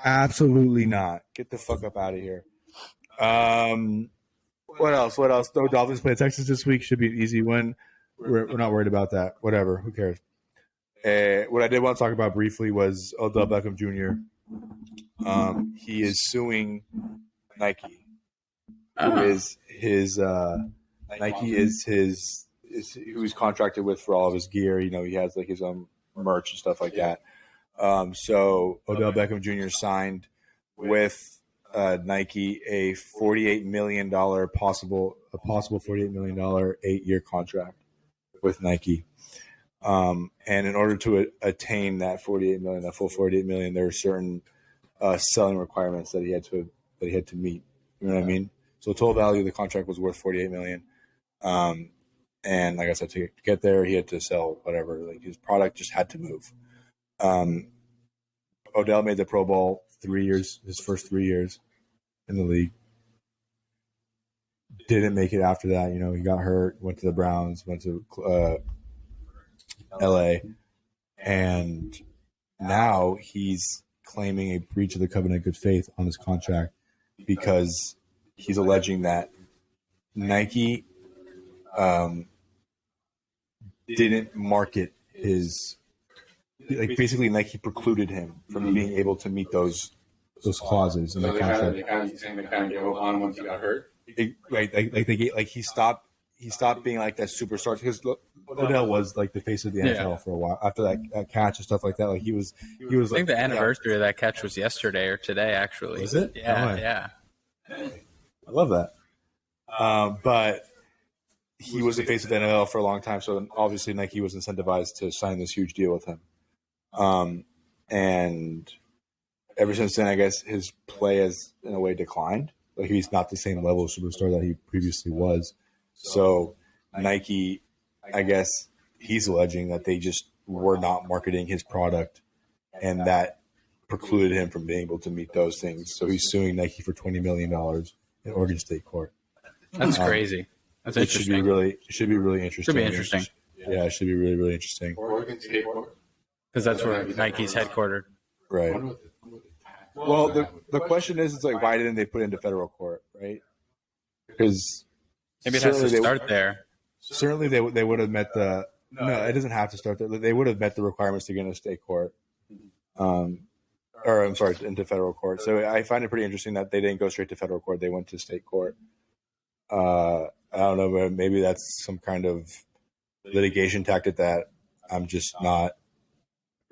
Absolutely not. Get the fuck up out of here. What else? The Dolphins play Texas this week. Should be an easy win. We're not worried about that. Whatever. Who cares? What I did want to talk about briefly was Odell Beckham Jr. He is suing Nike. Who is his Nike is who he's contracted with for all of his gear. You know, he has like his own merch and stuff like that. So Odell Beckham Jr. signed with Nike a $48 million possible $48 million 8-year contract with Nike. And in order to attain that full $48 million, there are certain selling requirements that he had to meet. You know what I mean? So the total value of the contract was worth $48 million. And like I said, to get there, he had to sell whatever. Like his product just had to move. Odell made the Pro Bowl 3 years, his first 3 years in the league. Didn't make it after that. You know, he got hurt, went to the Browns, went to LA, and now he's claiming a breach of the covenant of good faith on his contract because he's alleging that Nike didn't market his, like basically Nike precluded him from being able to meet those clauses in the contract. They kind of gave up on him once he got hurt. He stopped he stopped being like that superstar because Odell was like the face of the NFL for a while after that catch and stuff like that. Like he was. I think the anniversary of that catch was yesterday or today, actually. Was it? Yeah, No yeah. I love that. But he was the face of the NFL for a long time, so obviously Nike was incentivized to sign this huge deal with him. And ever since then, I guess his play has, in a way, declined. Like he's not the same level of superstar that he previously was. So Nike, I guess he's alleging that they just were not marketing his product, and that precluded him from being able to meet those things. So he's suing Nike for $20 million in Oregon State court. That's crazy. That's It should be really interesting. Should be interesting. Yeah, it should be really, really interesting. Oregon State Court. Because that's where Nike's headquartered. Right. Well, the question is, it's like, why didn't they put it into federal court, right? Because Maybe it has to start there. Certainly, they would have met the. No, it doesn't have to start there. They would have met the requirements to get into state court. Or I'm sorry, into federal court. So I find it pretty interesting that they didn't go straight to federal court. They went to state court. I don't know, but maybe that's some kind of litigation tactic that I'm just not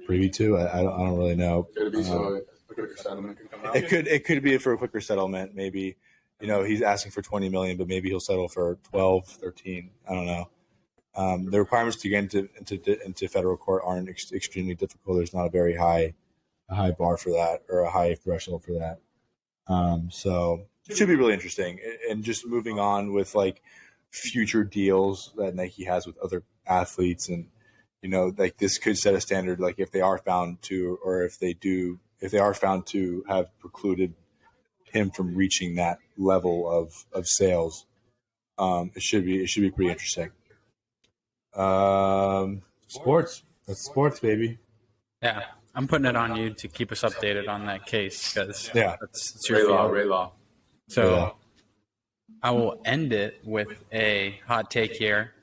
privy to. I don't really know. Could it be so a quicker settlement could come out? It could be for a quicker settlement. Maybe, he's asking for $20 million, but maybe he'll settle for 12, 13. I don't know. The requirements to get into federal court aren't extremely difficult. There's not a very high bar for that, or a high threshold for that. So it should be really interesting. And just moving on with like future deals that Nike has with other athletes, and like this could set a standard. Like if they are found to, or if they are found to have precluded him from reaching that level of sales, it should be pretty interesting. Sports. That's sports, baby. Yeah. I'm putting it on you to keep us updated on that case because it's your Ray law. So I will end it with a hot take here.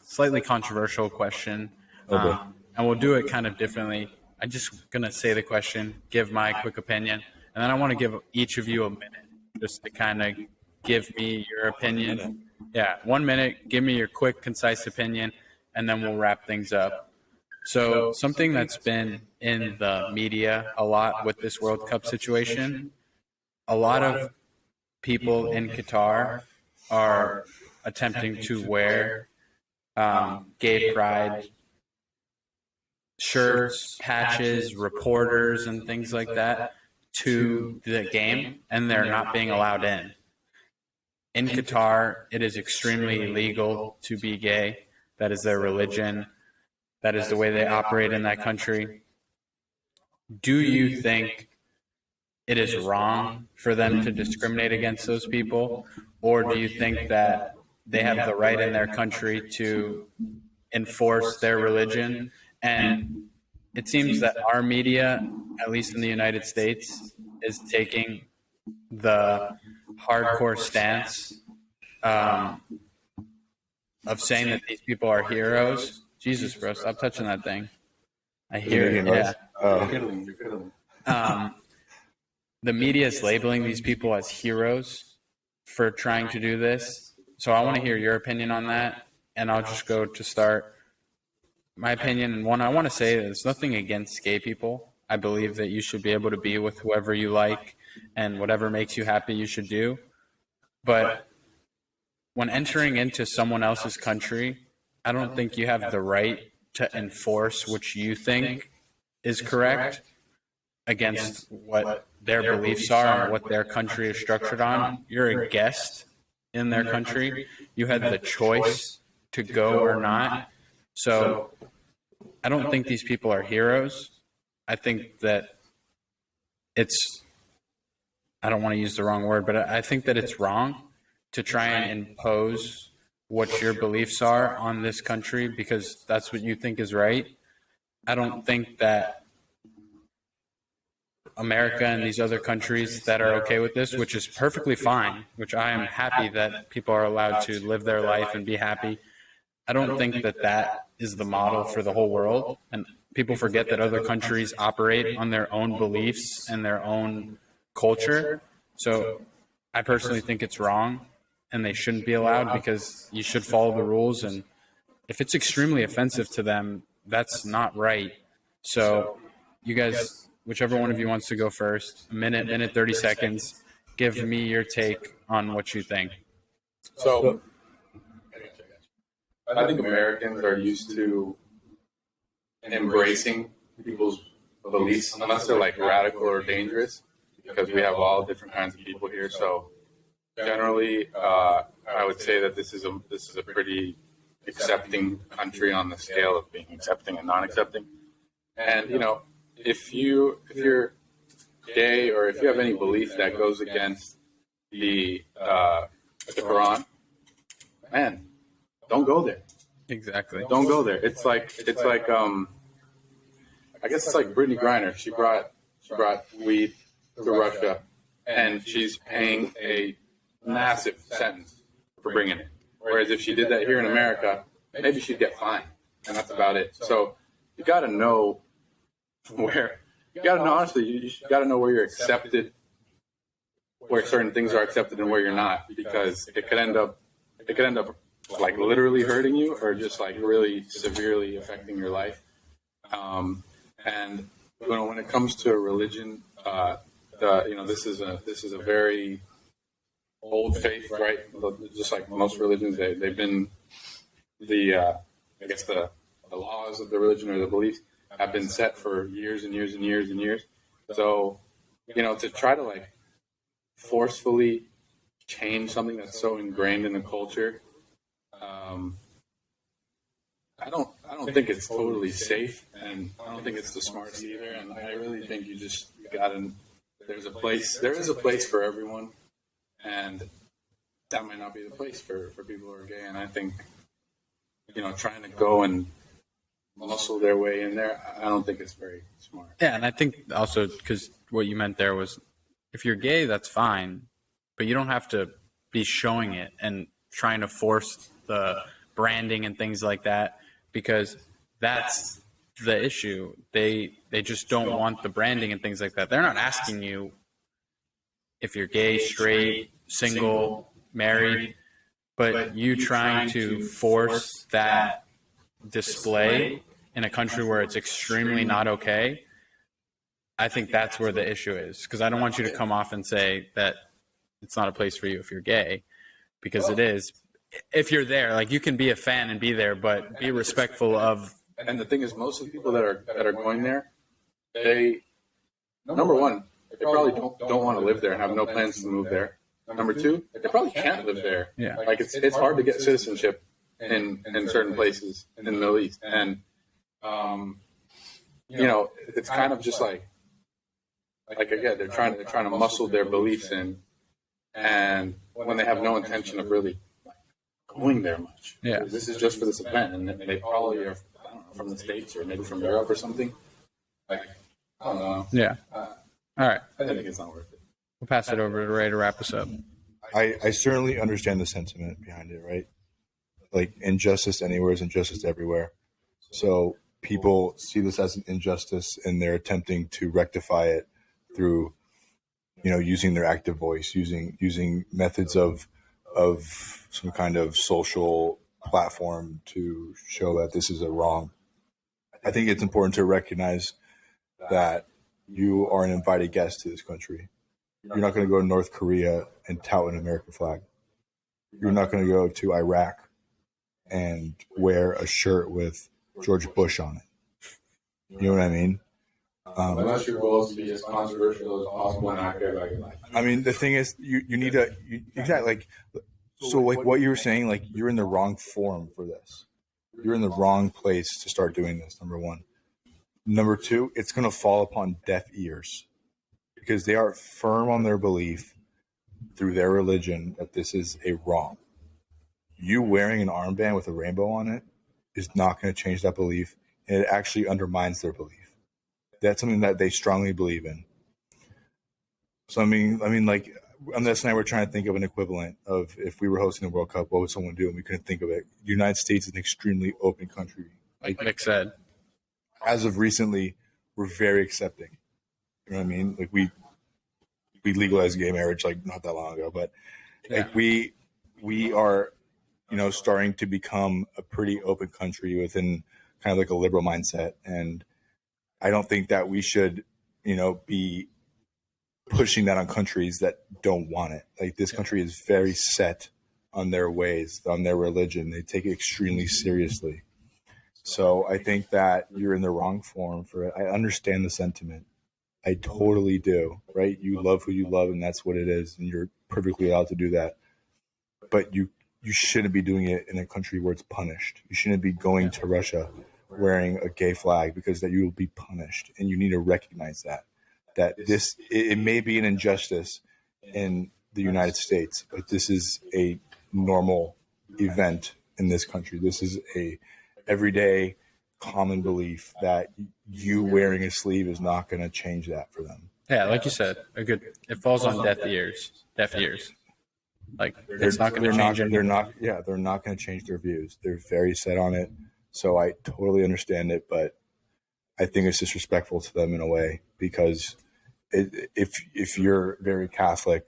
Slightly controversial question. And we'll do it kind of differently. I'm just going to say the question, give my quick opinion, and then I want to give each of you a minute just to kind of give me your opinion. Yeah, 1 minute. Give me your quick, concise opinion, and then we'll wrap things up. So something that's been in the media a lot with this World Cup situation, a lot of people in Qatar are attempting to wear gay pride shirts, patches, reporters, and things like that to the game, and they're not being allowed in. In Qatar, it is extremely illegal to be gay. That is their religion. That is the way they operate in that country. Do you think it is wrong for them to discriminate against those people? Or do you think that they have the right in their country to enforce their religion? And it seems that our media, at least in the United States, is taking the hardcore stance of saying that these people are heroes. Jesus, bro, stop touching that thing. I hear it. Yeah. The media is labeling these people as heroes for trying to do this. So I want to hear your opinion on that, and I'll just go to start. My opinion, and one, I want to say there's nothing against gay people. I believe that you should be able to be with whoever you like, and whatever makes you happy, you should do. But when entering into someone else's country, I don't think you have the right to enforce what you think is correct against what their beliefs are and what their country is structured on. You're a guest in their country. You had the choice to go or not. So I don't think these people are heroes. I think that I don't want to use the wrong word, but I think that it's wrong to try and impose what your beliefs are on this country because that's what you think is right. I don't think that America and these other countries that are okay with this, which is perfectly fine, which I am happy that people are allowed to live their life and be happy. I don't think that that is the model for the whole world. And people forget that other countries operate on their own beliefs and their own culture. So I personally think it's wrong. and they shouldn't be allowed because you should follow the rules. And if it's extremely offensive to them, that's not right. So you guys, whichever one of you wants to go first, minute 30 seconds, give me your take on what you think. So I think Americans are used to embracing people's beliefs, unless they're like radical or dangerous, because we have all different kinds of people here. So generally, I would say that this is a pretty accepting country on the scale of being accepting and non-accepting. And if you're gay or if you have any belief that goes against the Quran, man, don't go there. Exactly. Don't go there. It's like I guess it's like Brittany Griner. She brought weed to Russia, and she's paying a massive sentence for bringing it. Whereas if she did that here in America, maybe she'd get fined, and that's about it. So you got to know where. You got to know, honestly, you got to know where you're accepted, where certain things are accepted and where you're not, because it could end up like literally hurting you or just like really severely affecting your life. And when it comes to religion, this is a very old faith, right? Just like most religions, they've been the laws of the religion or the beliefs have been set for years and years and years and years. So, to try to like forcefully change something that's so ingrained in the culture, I don't think it's totally safe, and I don't think it's the smartest either. And I really think you gotta. There is a place for everyone, and that might not be the place for people who are gay. And I think, trying to go and muscle their way in there, I don't think it's very smart. Yeah, and I think also because what you meant there was, if you're gay, that's fine, but you don't have to be showing it and trying to force the branding and things like that, because that's the issue. They just don't want the branding and things like that. They're not asking you if you're gay, straight, single, married, but you trying to force that display in a country where it's extremely not okay. I think that's where the issue is, because I don't want you to come off and say that it's not a place for you if you're gay, because it is. If you're there, like, you can be a fan and be there, but be respectful of. And the thing is, most of the people that are going there, they, number one, they probably don't want to live there and have no plans to move there. Number two, they probably can't live there. Yeah. Like, it's hard to get citizenship in certain places in the Middle East, and it's kind of just like again, they're trying to muscle their beliefs in, and when they have no intention of really going there much. Yeah. This is just for this event, and they probably are, I don't know, from the States or maybe from Europe or something. Like, I don't know. Yeah. All right. I think it's not worth it. We'll pass it over to Ray to wrap us up. I certainly understand the sentiment behind it, right? Like, injustice anywhere is injustice everywhere. So people see this as an injustice, and they're attempting to rectify it through, using their active voice, using methods of some kind of social platform to show that this is a wrong. I think it's important to recognize that you are an invited guest to this country. You're not going to go to North Korea and tout an American flag. You're not going to go to Iraq and wear a shirt with George Bush on it. You know what I mean? Unless your goal is to be as controversial as possible and not get like. I mean, the thing is, you need exactly like. So, like what you were saying, like, you're in the wrong forum for this. You're in the wrong place to start doing this, number one. Number two, it's going to fall upon deaf ears, because they are firm on their belief through their religion that this is a wrong. You wearing an armband with a rainbow on it is not going to change that belief, and it actually undermines their belief. That's something that they strongly believe in. So, I mean, like, Unless and I were trying to think of an equivalent of, if we were hosting the World Cup, what would someone do? And we couldn't think of it. The United States is an extremely open country. Like Nick said. As of recently, we're very accepting. You know what I mean? Like, we legalized gay marriage like not that long ago, but like we we are, starting to become a pretty open country within kind of like a liberal mindset. And I don't think that we should, be pushing that on countries that don't want it. Like, this country is very set on their ways, on their religion. They take it extremely seriously. So I think that you're in the wrong form for it. I understand the sentiment. I totally do, right? You love who you love, and that's what it is, and you're perfectly allowed to do that. But you shouldn't be doing it in a country where it's punished. You shouldn't be going to Russia wearing a gay flag, because that you will be punished, and you need to recognize that it may be an injustice in the United States, but this is a normal event in this country. This is a everyday common belief that you wearing a sleeve is not going to change that for them. Yeah, like you said, it falls on deaf ears. Like, it's not going to change anything. They're not going to change their views. They're very set on it. So I totally understand it, but I think it's disrespectful to them in a way, because if you're very Catholic,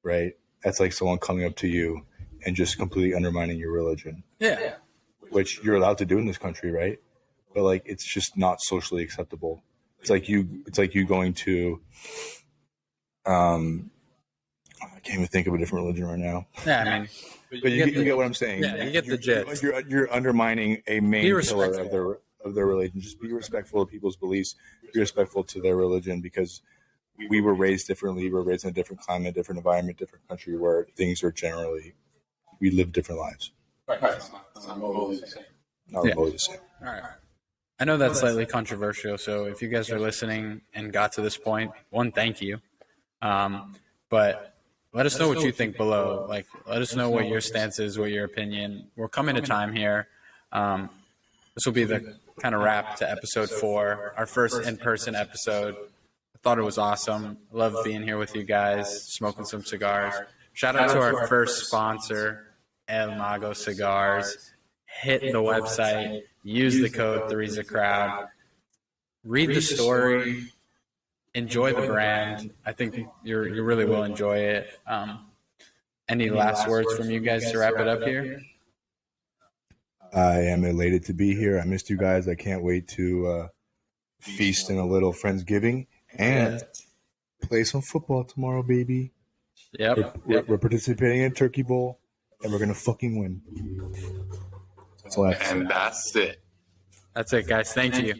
right, that's like someone coming up to you and just completely undermining your religion. Yeah. Which you're allowed to do in this country, right? But like, it's just not socially acceptable. It's like you going to, I can't even think of a different religion right now. Yeah, I mean, but you get what I'm saying. Yeah, you get the gist. You're undermining a main pillar of their religion. Just be respectful of people's beliefs. Be respectful to their religion, because we were raised differently. We're raised in a different climate, different environment, different country, where things are generally, we live different lives. Right. Not always the same. Not always the same. All right. I know that's slightly controversial, so if you guys are listening and got to this point, one, thank you. But let us know what you think below. Like, let us know what your stance is, what your opinion. We're coming to time here. This will be the kind of wrap to episode 4, our first in-person episode. I thought it was awesome. Love being here with you guys, smoking some cigars. Shout out to our first sponsor, El Mago Cigars. Hit the website, use the code 3's a crowd, read the story, enjoy the brand. I think you really will enjoy it. Any last words from you guys to wrap it up here? I am elated to be here. I missed you guys. I can't wait to feast in a little Friendsgiving and play some football tomorrow, baby. Yep. We're participating in Turkey Bowl, and we're going to fucking win. And that's it. That's it, guys. Thank you.